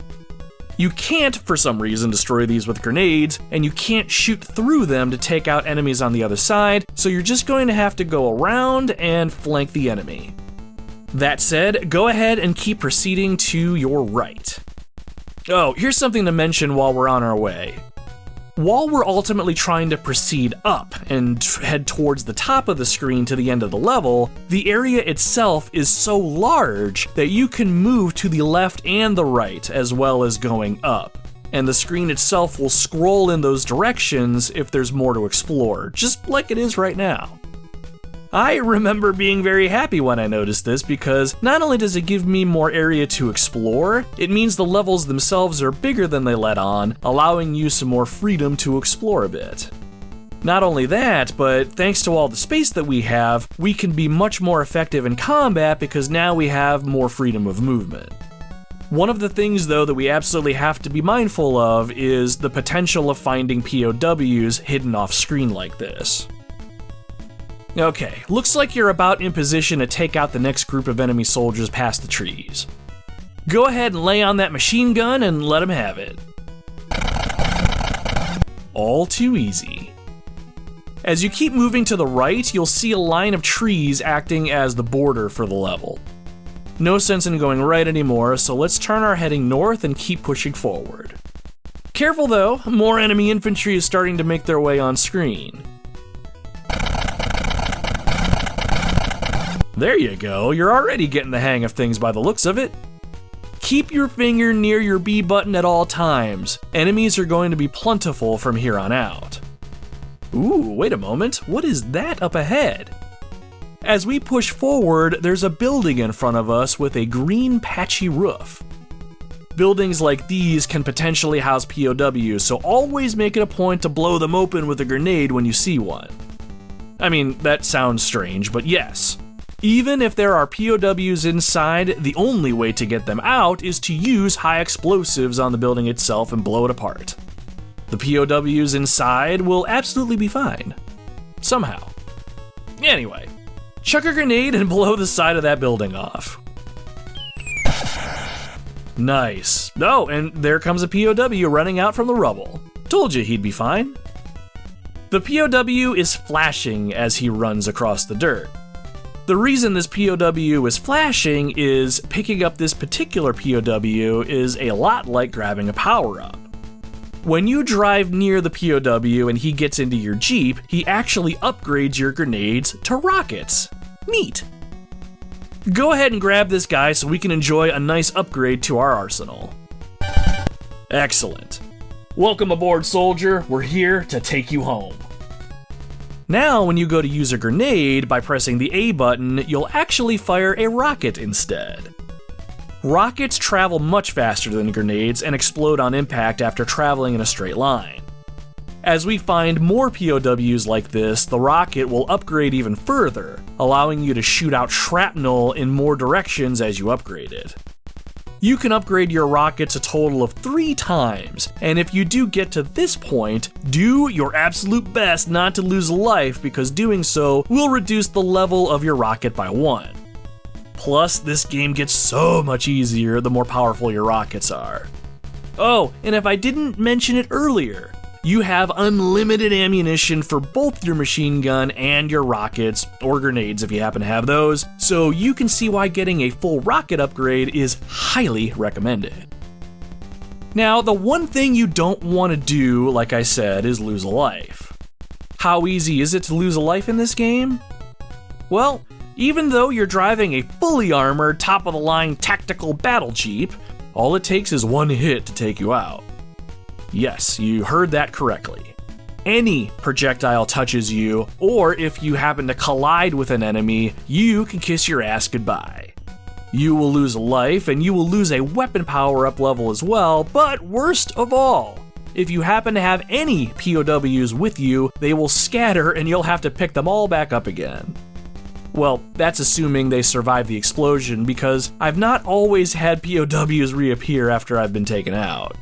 You can't, for some reason, destroy these with grenades, and you can't shoot through them to take out enemies on the other side, so you're just going to have to go around and flank the enemy. That said, go ahead and keep proceeding to your right. Oh, here's something to mention while we're on our way. While we're ultimately trying to proceed up and head towards the top of the screen to the end of the level, the area itself is so large that you can move to the left and the right as well as going up. and the screen itself will scroll in those directions if there's more to explore, just like it is right now. I remember being very happy when I noticed this because not only does it give me more area to explore, it means the levels themselves are bigger than they let on, allowing you some more freedom to explore a bit. Not only that, but thanks to all the space that we have, we can be much more effective in combat because now we have more freedom of movement. One of the things, though, that we absolutely have to be mindful of is the potential of finding POWs hidden off screen like this. Okay, looks like you're about in position to take out the next group of enemy soldiers past the trees. Go ahead and lay on that machine gun and let them have it. All too easy. As you keep moving to the right, you'll see a line of trees acting as the border for the level. No sense in going right anymore, so let's turn our heading north and keep pushing forward. Careful though, more enemy infantry is starting to make their way on screen. There you go, you're already getting the hang of things by the looks of it. Keep your finger near your B button at all times. Enemies are going to be plentiful from here on out. Ooh, wait a moment, what is that up ahead? As we push forward, there's a building in front of us with a green patchy roof. Buildings like these can potentially house POWs, so always make it a point to blow them open with a grenade when you see one. I mean, that sounds strange, but yes. Even if there are POWs inside, the only way to get them out is to use high explosives on the building itself and blow it apart. The POWs inside will absolutely be fine. Somehow. Anyway, chuck a grenade and blow the side of that building off. Nice. Oh, and there comes a POW running out from the rubble. Told you he'd be fine. The POW is flashing as he runs across the dirt. The reason this POW is flashing is picking up this particular POW is a lot like grabbing a power-up. When you drive near the POW and he gets into your Jeep, he actually upgrades your grenades to rockets. Neat. Go ahead and grab this guy so we can enjoy a nice upgrade to our arsenal. Excellent. Welcome aboard, soldier. We're here to take you home. Now, when you go to use a grenade by pressing the A button, you'll actually fire a rocket instead. Rockets travel much faster than grenades and explode on impact after traveling in a straight line. As we find more POWs like this, the rocket will upgrade even further, allowing you to shoot out shrapnel in more directions as you upgrade it. You can upgrade your rockets a total of 3 times, and if you do get to this point, do your absolute best not to lose a life because doing so will reduce the level of your rocket by 1. Plus, this game gets so much easier the more powerful your rockets are. Oh, and if I didn't mention it earlier, you have unlimited ammunition for both your machine gun and your rockets, or grenades if you happen to have those, so you can see why getting a full rocket upgrade is highly recommended. Now, the one thing you don't want to do, like I said, is lose a life. How easy is it to lose a life in this game? Well, even though you're driving a fully armored, top-of-the-line tactical battle jeep, all it takes is 1 hit to take you out. Yes, you heard that correctly. Any projectile touches you, or if you happen to collide with an enemy, you can kiss your ass goodbye. You will lose a life, and you will lose a weapon power-up level as well, but worst of all, if you happen to have any POWs with you, they will scatter and you'll have to pick them all back up again. Well, that's assuming they survive the explosion, because I've not always had POWs reappear after I've been taken out.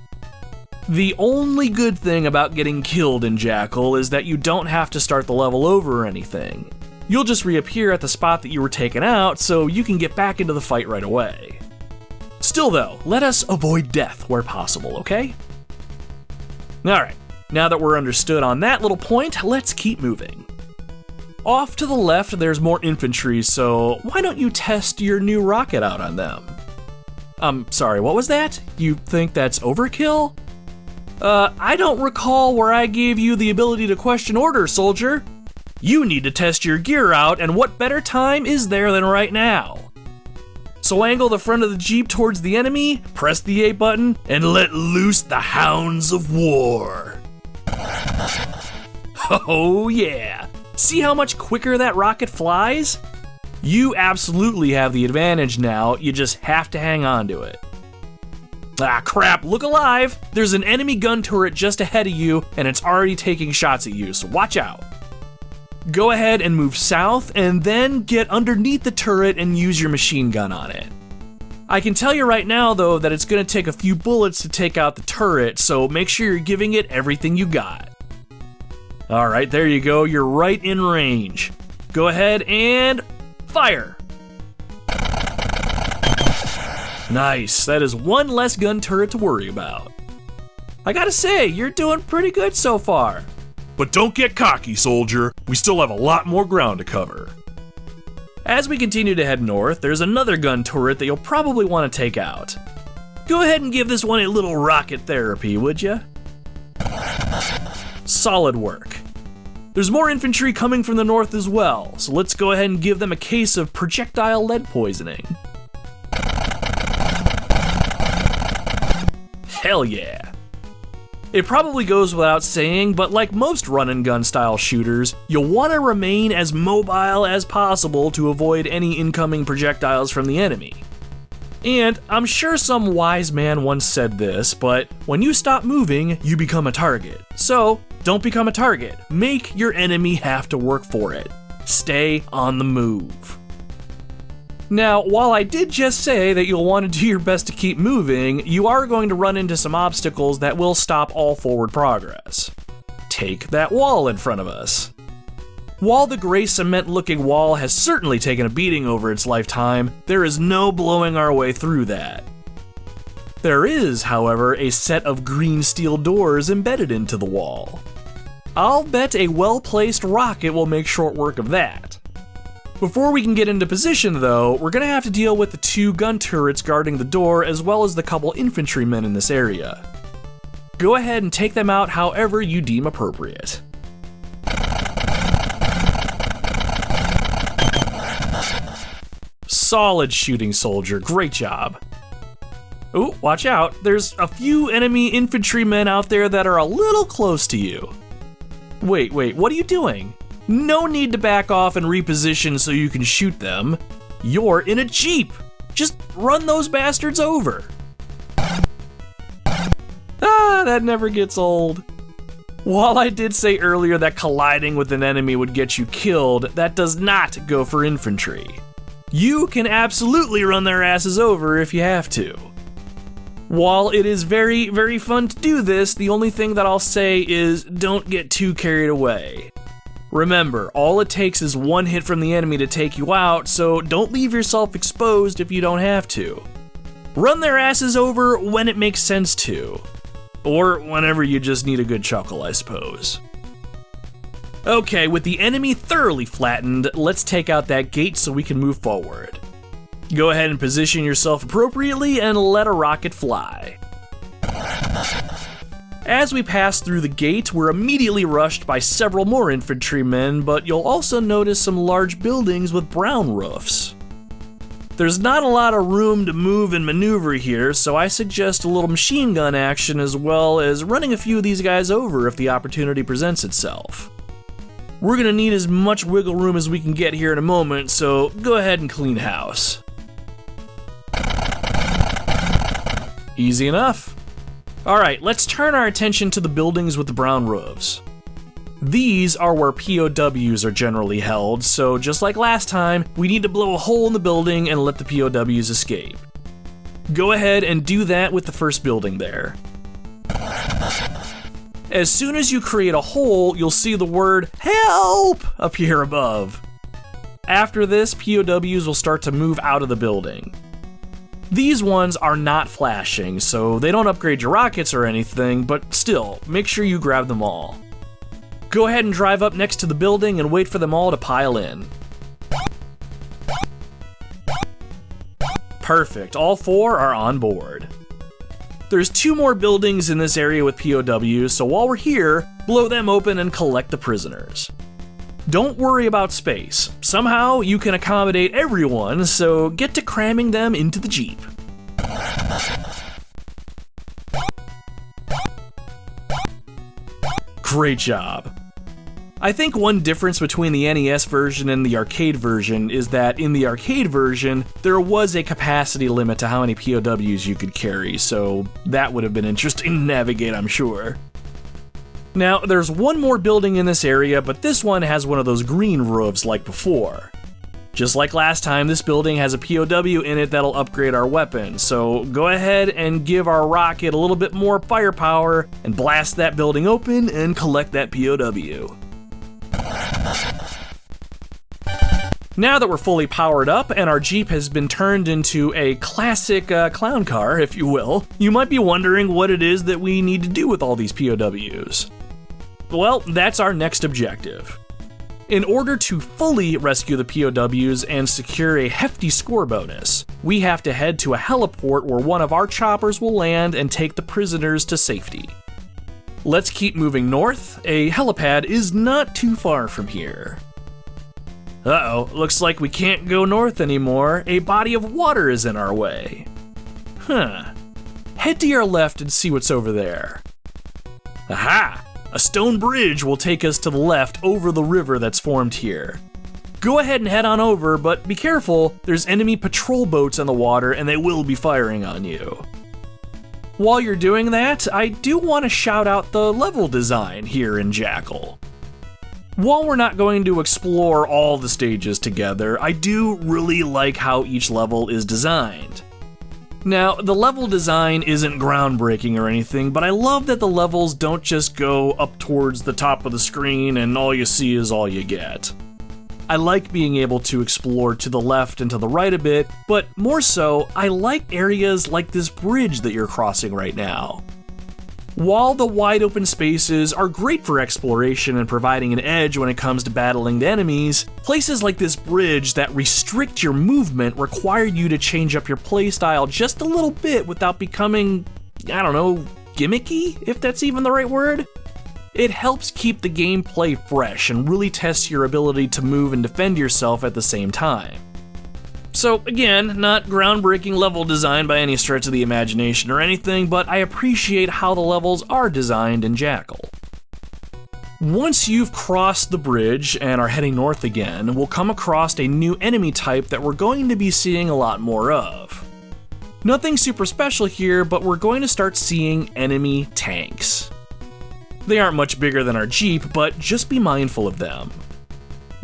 The only good thing about getting killed in Jackal is that you don't have to start the level over or anything. You'll just reappear at the spot that you were taken out, so you can get back into the fight right away. Still though, let us avoid death where possible, okay? Alright, now that we're understood on that little point, let's keep moving. Off to the left, there's more infantry, so why don't you test your new rocket out on them? Sorry, what was that? You think that's overkill? I don't recall where I gave you the ability to question orders, soldier. You need to test your gear out, and what better time is there than right now? So angle the front of the Jeep towards the enemy, press the A button, and let loose the hounds of war. Oh yeah! See how much quicker that rocket flies? You absolutely have the advantage now, you just have to hang on to it. Ah crap, look alive! There's an enemy gun turret just ahead of you, and it's already taking shots at you, so watch out. Go ahead and move south, and then get underneath the turret and use your machine gun on it. I can tell you right now though that it's gonna take a few bullets to take out the turret, so make sure you're giving it everything you got. Alright, there you go, you're right in range. Go ahead and fire! Nice, that is one less gun turret to worry about. I gotta say, you're doing pretty good so far. But don't get cocky, soldier. We still have a lot more ground to cover. As we continue to head north, there's another gun turret that you'll probably want to take out. Go ahead and give this one a little rocket therapy, would ya? Solid work. There's more infantry coming from the north as well, so let's go ahead and give them a case of projectile lead poisoning. Hell yeah. It probably goes without saying, but like most run-and-gun style shooters, you'll want to remain as mobile as possible to avoid any incoming projectiles from the enemy. And I'm sure some wise man once said this, but when you stop moving, you become a target. So, don't become a target. Make your enemy have to work for it. Stay on the move. Now, while I did just say that you'll want to do your best to keep moving, you are going to run into some obstacles that will stop all forward progress. Take that wall in front of us. While the gray cement-looking wall has certainly taken a beating over its lifetime, there is no blowing our way through that. There is, however, a set of green steel doors embedded into the wall. I'll bet a well-placed rocket will make short work of that. Before we can get into position though, we're gonna have to deal with the two gun turrets guarding the door as well as the couple infantrymen in this area. Go ahead and take them out however you deem appropriate. Solid shooting, soldier, great job. Ooh, watch out, there's a few enemy infantrymen out there that are a little close to you. Wait, what are you doing? No need to back off and reposition so you can shoot them. You're in a Jeep. Just run those bastards over. Ah, that never gets old. While I did say earlier that colliding with an enemy would get you killed, that does not go for infantry. You can absolutely run their asses over if you have to. While it is very, very fun to do this, the only thing that I'll say is don't get too carried away. Remember, all it takes is one hit from the enemy to take you out, so don't leave yourself exposed if you don't have to. Run their asses over when it makes sense to. Or whenever you just need a good chuckle, I suppose. Okay, with the enemy thoroughly flattened, let's take out that gate so we can move forward. Go ahead and position yourself appropriately and let a rocket fly. As we pass through the gate, we're immediately rushed by several more infantrymen, but you'll also notice some large buildings with brown roofs. There's not a lot of room to move and maneuver here, so I suggest a little machine gun action as well as running a few of these guys over if the opportunity presents itself. We're gonna need as much wiggle room as we can get here in a moment, so go ahead and clean house. Easy enough. Alright, let's turn our attention to the buildings with the brown roofs. These are where POWs are generally held, so just like last time, we need to blow a hole in the building and let the POWs escape. Go ahead and do that with the first building there. As soon as you create a hole, you'll see the word HELP appear above. After this, POWs will start to move out of the building. These ones are not flashing, so they don't upgrade your rockets or anything, but still, make sure you grab them all. Go ahead and drive up next to the building and wait for them all to pile in. Perfect, all four are on board. There's two more buildings in this area with POWs, so while we're here, blow them open and collect the prisoners. Don't worry about space. Somehow you can accommodate everyone, so get to cramming them into the Jeep. Great job. I think one difference between the NES version and the arcade version is that in the arcade version, there was a capacity limit to how many POWs you could carry, so that would have been interesting to navigate, I'm sure. Now, there's one more building in this area, but this one has one of those green roofs like before. Just like last time, this building has a POW in it that'll upgrade our weapon, so go ahead and give our rocket a little bit more firepower and blast that building open and collect that POW. Now that we're fully powered up and our Jeep has been turned into a classic clown car, if you will, you might be wondering what it is that we need to do with all these POWs. Well, that's our next objective. In order to fully rescue the POWs and secure a hefty score bonus, we have to head to a heliport where one of our choppers will land and take the prisoners to safety. Let's keep moving north. A helipad is not too far from here. Uh-oh, looks like we can't go north anymore. A body of water is in our way. Head to your left and see what's over there. Aha! A stone bridge will take us to the left over the river that's formed here. Go ahead and head on over, but be careful, there's enemy patrol boats in the water and they will be firing on you. While you're doing that, I do want to shout out the level design here in Jackal. While we're not going to explore all the stages together, I do really like how each level is designed. Now, the level design isn't groundbreaking or anything, but I love that the levels don't just go up towards the top of the screen and all you see is all you get. I like being able to explore to the left and to the right a bit, but more so, I like areas like this bridge that you're crossing right now. While the wide open spaces are great for exploration and providing an edge when it comes to battling the enemies, places like this bridge that restrict your movement require you to change up your playstyle just a little bit without becoming, gimmicky, if that's even the right word. It helps keep the gameplay fresh and really tests your ability to move and defend yourself at the same time. So again, not groundbreaking level design by any stretch of the imagination or anything, but I appreciate how the levels are designed in Jackal. Once you've crossed the bridge and are heading north again, we'll come across a new enemy type that we're going to be seeing a lot more of. Nothing super special here, but we're going to start seeing enemy tanks. They aren't much bigger than our Jeep, but just be mindful of them.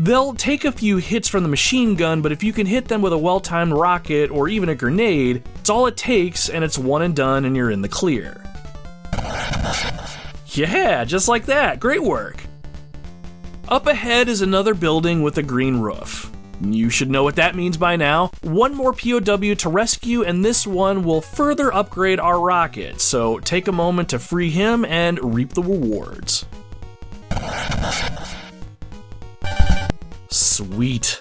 They'll take a few hits from the machine gun, but if you can hit them with a well-timed rocket or even a grenade, it's all it takes and it's one and done and you're in the clear. Yeah, just like that, great work. Up ahead is another building with a green roof. You should know what that means by now. One more POW to rescue, and this one will further upgrade our rocket, so take a moment to free him and reap the rewards. Sweet.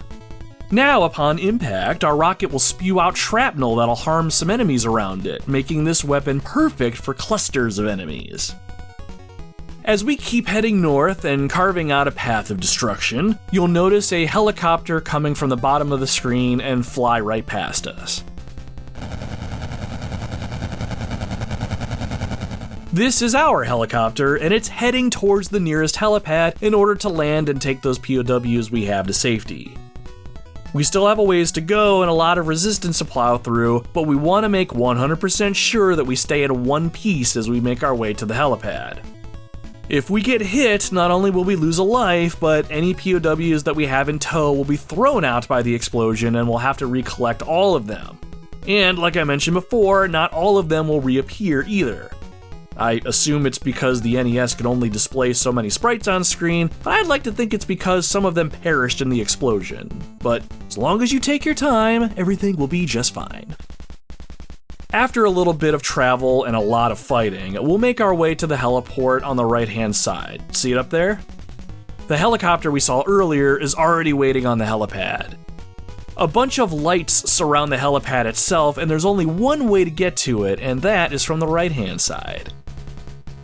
Now, upon impact, our rocket will spew out shrapnel that'll harm some enemies around it, making this weapon perfect for clusters of enemies. As we keep heading north and carving out a path of destruction, you'll notice a helicopter coming from the bottom of the screen and fly right past us. This is our helicopter, and it's heading towards the nearest helipad in order to land and take those POWs we have to safety. We still have a ways to go and a lot of resistance to plow through, but we want to make 100% sure that we stay in one piece as we make our way to the helipad. If we get hit, not only will we lose a life, but any POWs that we have in tow will be thrown out by the explosion and we'll have to recollect all of them. And like I mentioned before, not all of them will reappear either. I assume it's because the NES could only display so many sprites on screen, but I'd like to think it's because some of them perished in the explosion. But as long as you take your time, everything will be just fine. After a little bit of travel and a lot of fighting, we'll make our way to the heliport on the right-hand side. See it up there? The helicopter we saw earlier is already waiting on the helipad. A bunch of lights surround the helipad itself, and there's only one way to get to it, and that is from the right-hand side.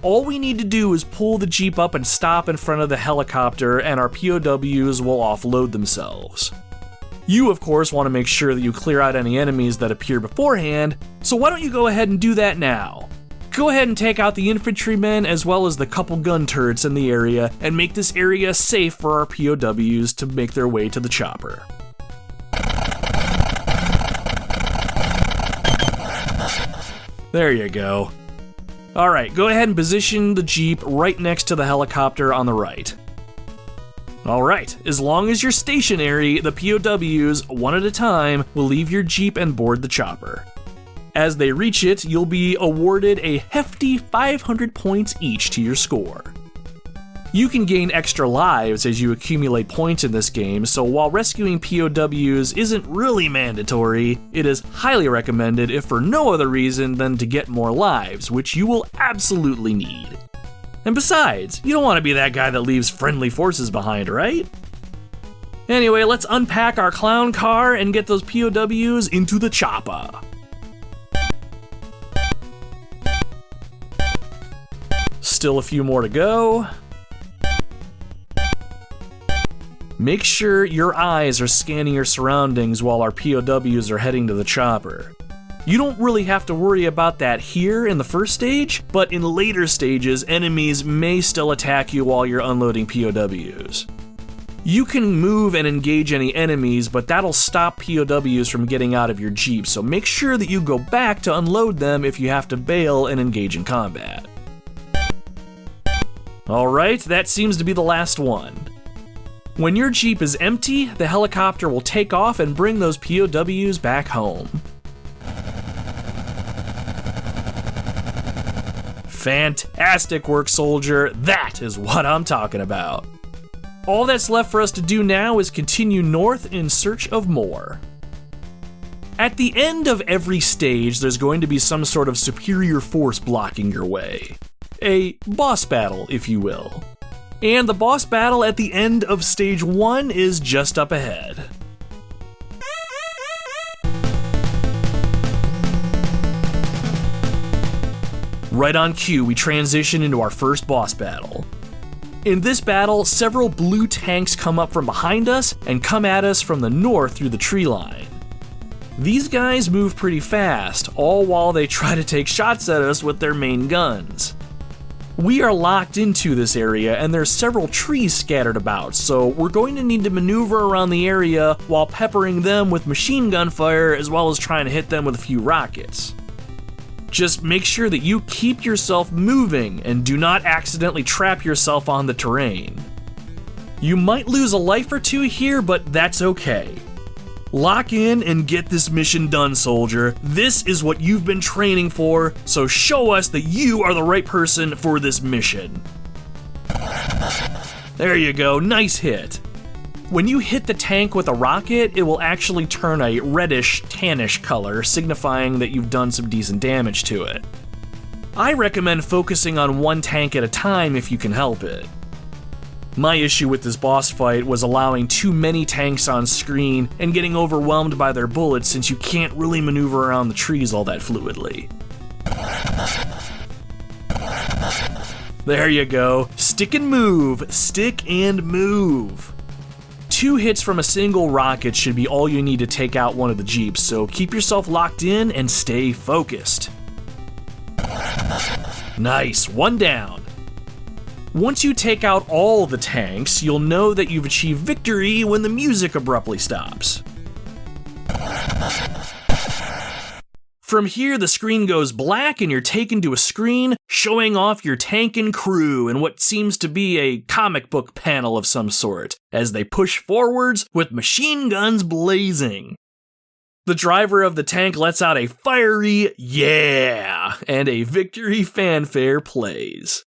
all we need to do is pull the Jeep up and stop in front of the helicopter, and our POWs will offload themselves. You, of course, want to make sure that you clear out any enemies that appear beforehand, so why don't you go ahead and do that now? Go ahead and take out the infantrymen as well as the couple gun turrets in the area and make this area safe for our POWs to make their way to the chopper. There you go. Alright, go ahead and position the Jeep right next to the helicopter on the right. Alright, as long as you're stationary, the POWs, one at a time, will leave your Jeep and board the chopper. As they reach it, you'll be awarded a hefty 500 points each to your score. You can gain extra lives as you accumulate points in this game, so while rescuing POWs isn't really mandatory, it is highly recommended if for no other reason than to get more lives, which you will absolutely need. And besides, you don't want to be that guy that leaves friendly forces behind, right? Anyway, let's unpack our clown car and get those POWs into the chopper. Still a few more to go. Make sure your eyes are scanning your surroundings while our POWs are heading to the chopper. You don't really have to worry about that here in the first stage, but in later stages, enemies may still attack you while you're unloading POWs. You can move and engage any enemies, but that'll stop POWs from getting out of your Jeep, so make sure that you go back to unload them if you have to bail and engage in combat. Alright, that seems to be the last one. When your Jeep is empty, the helicopter will take off and bring those POWs back home. Fantastic work, soldier. That is what I'm talking about. All that's left for us to do now is continue north in search of more. At the end of every stage, there's going to be some sort of superior force blocking your way. A boss battle, if you will. And the boss battle at the end of stage 1 is just up ahead. Right on cue, we transition into our first boss battle. In this battle, several blue tanks come up from behind us and come at us from the north through the tree line. These guys move pretty fast, all while they try to take shots at us with their main guns. We are locked into this area and there's several trees scattered about, so we're going to need to maneuver around the area while peppering them with machine gun fire as well as trying to hit them with a few rockets. Just make sure that you keep yourself moving and do not accidentally trap yourself on the terrain. You might lose a life or two here, but that's okay. Lock in and get this mission done, soldier. This is what you've been training for, so show us that you are the right person for this mission. There you go, nice hit. When you hit the tank with a rocket, it will actually turn a reddish, tannish color, signifying that you've done some decent damage to it. I recommend focusing on one tank at a time if you can help it. My issue with this boss fight was allowing too many tanks on screen and getting overwhelmed by their bullets since you can't really maneuver around the trees all that fluidly. There you go. Stick and move. Stick and move. 2 hits from a single rocket should be all you need to take out one of the Jeeps, so keep yourself locked in and stay focused. Nice, 1 down. Once you take out all the tanks, you'll know that you've achieved victory when the music abruptly stops. From here, the screen goes black and you're taken to a screen showing off your tank and crew in what seems to be a comic book panel of some sort, as they push forwards with machine guns blazing. The driver of the tank lets out a fiery "yeah!" and a victory fanfare plays.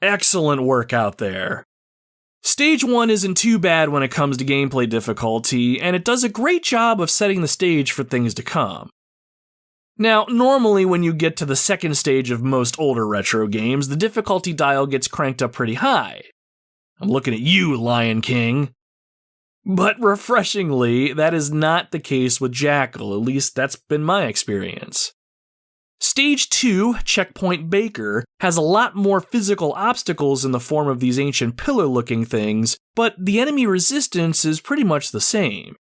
Excellent work out there. Stage 1 isn't too bad when it comes to gameplay difficulty, and it does a great job of setting the stage for things to come. Now, normally when you get to the second stage of most older retro games, the difficulty dial gets cranked up pretty high. I'm looking at you, Lion King. But refreshingly, that is not the case with Jackal, at least that's been my experience. Stage 2, Checkpoint Baker, has a lot more physical obstacles in the form of these ancient pillar-looking things, but the enemy resistance is pretty much the same.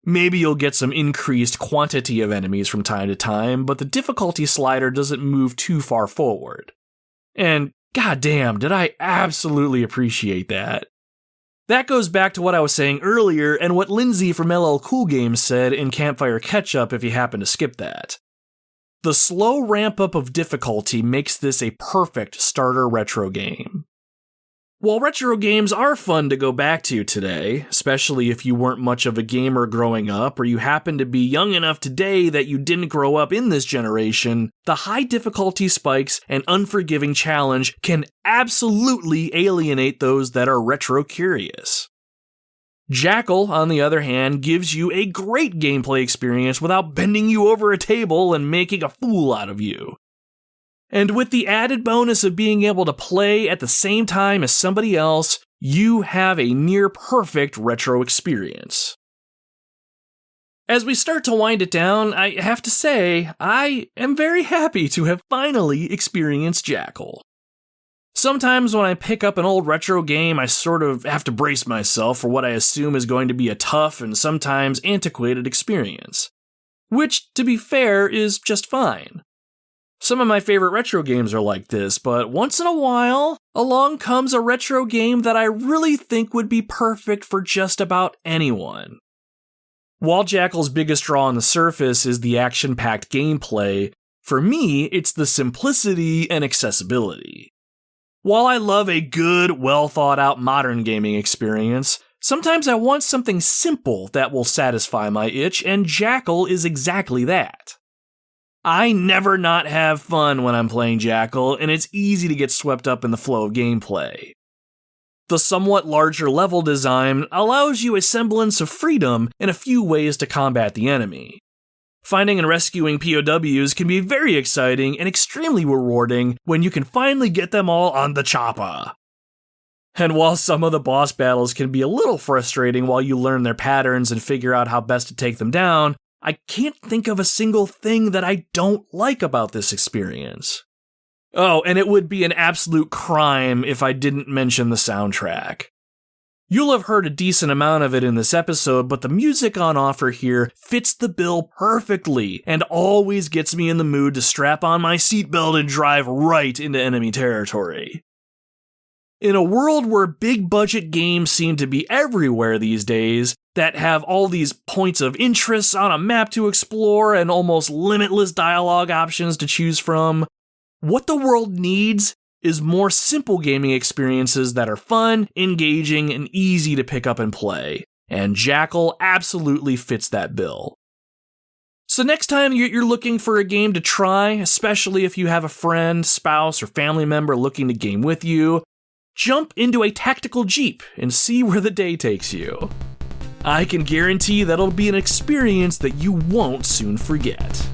Maybe you'll get some increased quantity of enemies from time to time, but the difficulty slider doesn't move too far forward. And goddamn, did I absolutely appreciate that. That goes back to what I was saying earlier and what Lindsay from LL Cool Games said in Campfire Catchup if you happen to skip that. The slow ramp-up of difficulty makes this a perfect starter retro game. While retro games are fun to go back to today, especially if you weren't much of a gamer growing up or you happen to be young enough today that you didn't grow up in this generation, the high difficulty spikes and unforgiving challenge can absolutely alienate those that are retro curious. Jackal, on the other hand, gives you a great gameplay experience without bending you over a table and making a fool out of you. And with the added bonus of being able to play at the same time as somebody else, you have a near perfect retro experience. As we start to wind it down, I have to say, I am very happy to have finally experienced Jackal. Sometimes when I pick up an old retro game, I sort of have to brace myself for what I assume is going to be a tough and sometimes antiquated experience. Which, to be fair, is just fine. Some of my favorite retro games are like this, but once in a while, along comes a retro game that I really think would be perfect for just about anyone. While Jackal's biggest draw on the surface is the action-packed gameplay, for me, it's the simplicity and accessibility. While I love a good, well-thought-out modern gaming experience, sometimes I want something simple that will satisfy my itch, and Jackal is exactly that. I never not have fun when I'm playing Jackal, and it's easy to get swept up in the flow of gameplay. The somewhat larger level design allows you a semblance of freedom in a few ways to combat the enemy. Finding and rescuing POWs can be very exciting and extremely rewarding when you can finally get them all on the chopper. And while some of the boss battles can be a little frustrating while you learn their patterns and figure out how best to take them down, I can't think of a single thing that I don't like about this experience. Oh, and it would be an absolute crime if I didn't mention the soundtrack. You'll have heard a decent amount of it in this episode, but the music on offer here fits the bill perfectly and always gets me in the mood to strap on my seatbelt and drive right into enemy territory. In a world where big budget games seem to be everywhere these days, that have all these points of interest on a map to explore and almost limitless dialogue options to choose from, what the world needs is more simple gaming experiences that are fun, engaging, and easy to pick up and play, and Jackal absolutely fits that bill. So next time you're looking for a game to try, especially if you have a friend, spouse, or family member looking to game with you, jump into a tactical Jeep and see where the day takes you. I can guarantee that'll be an experience that you won't soon forget.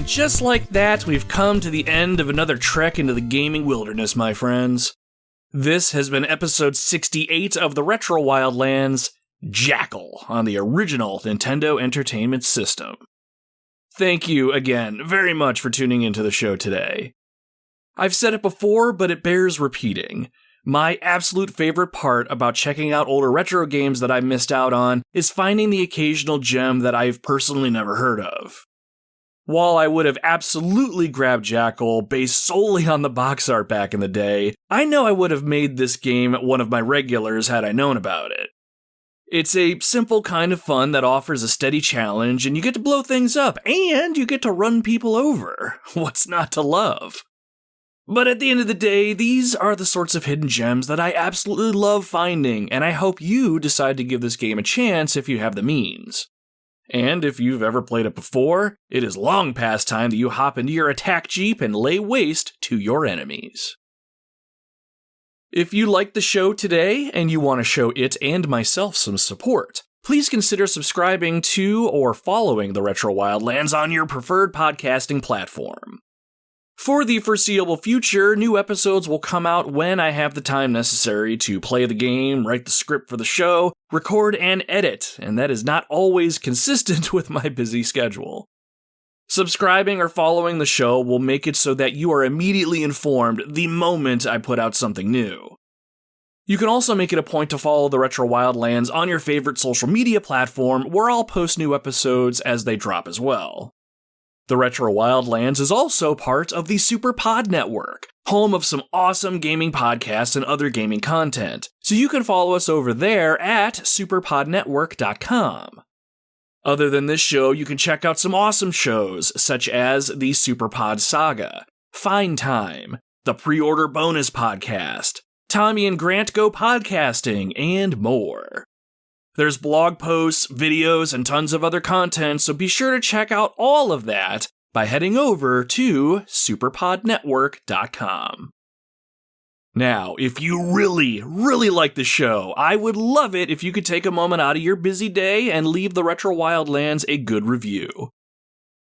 Just like that, we've come to the end of another trek into the gaming wilderness, my friends. This has been episode 68 of the Retro Wildlands, Jackal, on the original Nintendo Entertainment System. Thank you again very much for tuning into the show today. I've said it before, but it bears repeating. My absolute favorite part about checking out older retro games that I missed out on is finding the occasional gem that I've personally never heard of. While I would have absolutely grabbed Jackal based solely on the box art back in the day, I know I would have made this game one of my regulars had I known about it. It's a simple kind of fun that offers a steady challenge, and you get to blow things up, and you get to run people over. What's not to love? But at the end of the day, these are the sorts of hidden gems that I absolutely love finding, and I hope you decide to give this game a chance if you have the means. And if you've ever played it before, it is long past time that you hop into your attack jeep and lay waste to your enemies. If you liked the show today and you want to show it and myself some support, please consider subscribing to or following the Retro Wildlands on your preferred podcasting platform. For the foreseeable future, new episodes will come out when I have the time necessary to play the game, write the script for the show, record and edit, and that is not always consistent with my busy schedule. Subscribing or following the show will make it so that you are immediately informed the moment I put out something new. You can also make it a point to follow the Retro Wildlands on your favorite social media platform, where I'll post new episodes as they drop as well. The Retro Wildlands is also part of the Super Pod Network, home of some awesome gaming podcasts and other gaming content, so you can follow us over there at superpodnetwork.com. Other than this show, you can check out some awesome shows, such as the Super Pod Saga, Fine Time, the Pre-Order Bonus Podcast, Tommy and Grant Go Podcasting, and more. There's blog posts, videos, and tons of other content, so be sure to check out all of that by heading over to superpodnetwork.com. Now, if you really like the show, I would love it if you could take a moment out of your busy day and leave the Retro Wildlands a good review.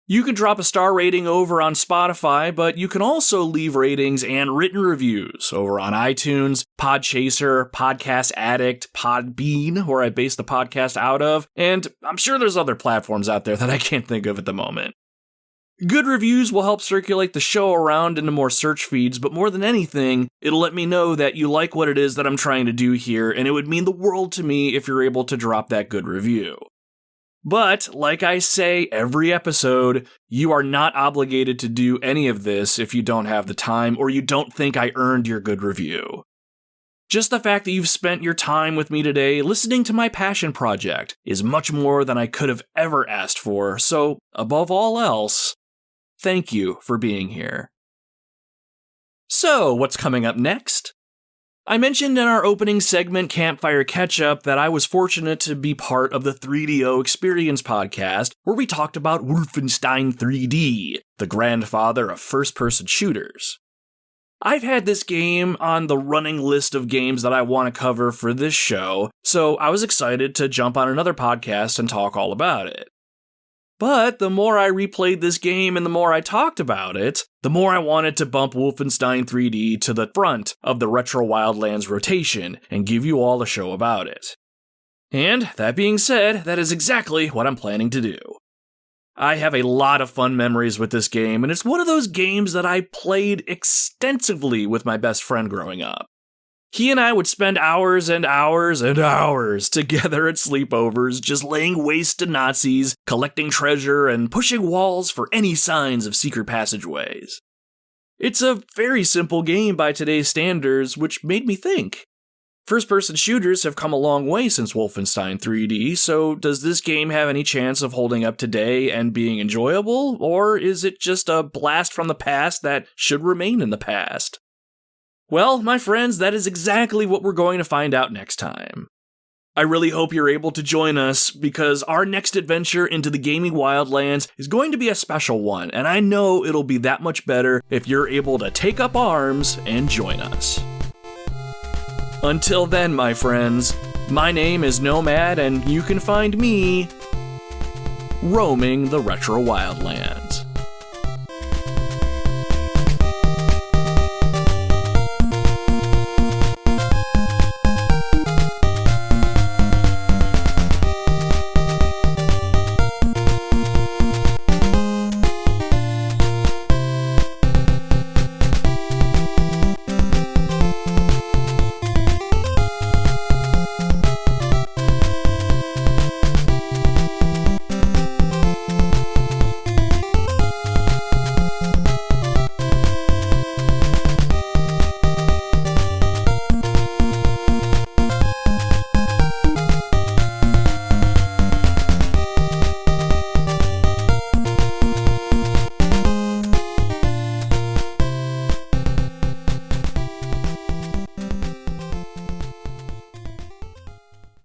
You can drop a star rating over on Spotify, but you can also leave ratings and written reviews over on iTunes, Podchaser, Podcast Addict, Podbean, where I base the podcast out of, and I'm sure there's other platforms out there that I can't think of at the moment. Good reviews will help circulate the show around into more search feeds, but more than anything, it'll let me know that you like what it is that I'm trying to do here, and it would mean the world to me if you're able to drop that good review. But, like I say every episode, you are not obligated to do any of this if you don't have the time or you don't think I earned your good review. Just the fact that you've spent your time with me today listening to my passion project is much more than I could have ever asked for, so, above all else, thank you for being here. So, what's coming up next? I mentioned in our opening segment, Campfire Catchup, that I was fortunate to be part of the 3DO Experience podcast, where we talked about Wolfenstein 3D, the grandfather of first-person shooters. I've had this game on the running list of games that I want to cover for this show, so I was excited to jump on another podcast and talk all about it. But the more I replayed this game and the more I talked about it, the more I wanted to bump Wolfenstein 3D to the front of the Retro Wildlands rotation and give you all a show about it. And that being said, that is exactly what I'm planning to do. I have a lot of fun memories with this game, and it's one of those games that I played extensively with my best friend growing up. He and I would spend hours and hours and hours together at sleepovers, just laying waste to Nazis, collecting treasure, and pushing walls for any signs of secret passageways. It's a very simple game by today's standards, which made me think. First-person shooters have come a long way since Wolfenstein 3D, so does this game have any chance of holding up today and being enjoyable, or is it just a blast from the past that should remain in the past? Well, my friends, that is exactly what we're going to find out next time. I really hope you're able to join us, because our next adventure into the gaming wildlands is going to be a special one, and I know it'll be that much better if you're able to take up arms and join us. Until then, my friends, my name is Nomad, and you can find me roaming the Retro Wildlands.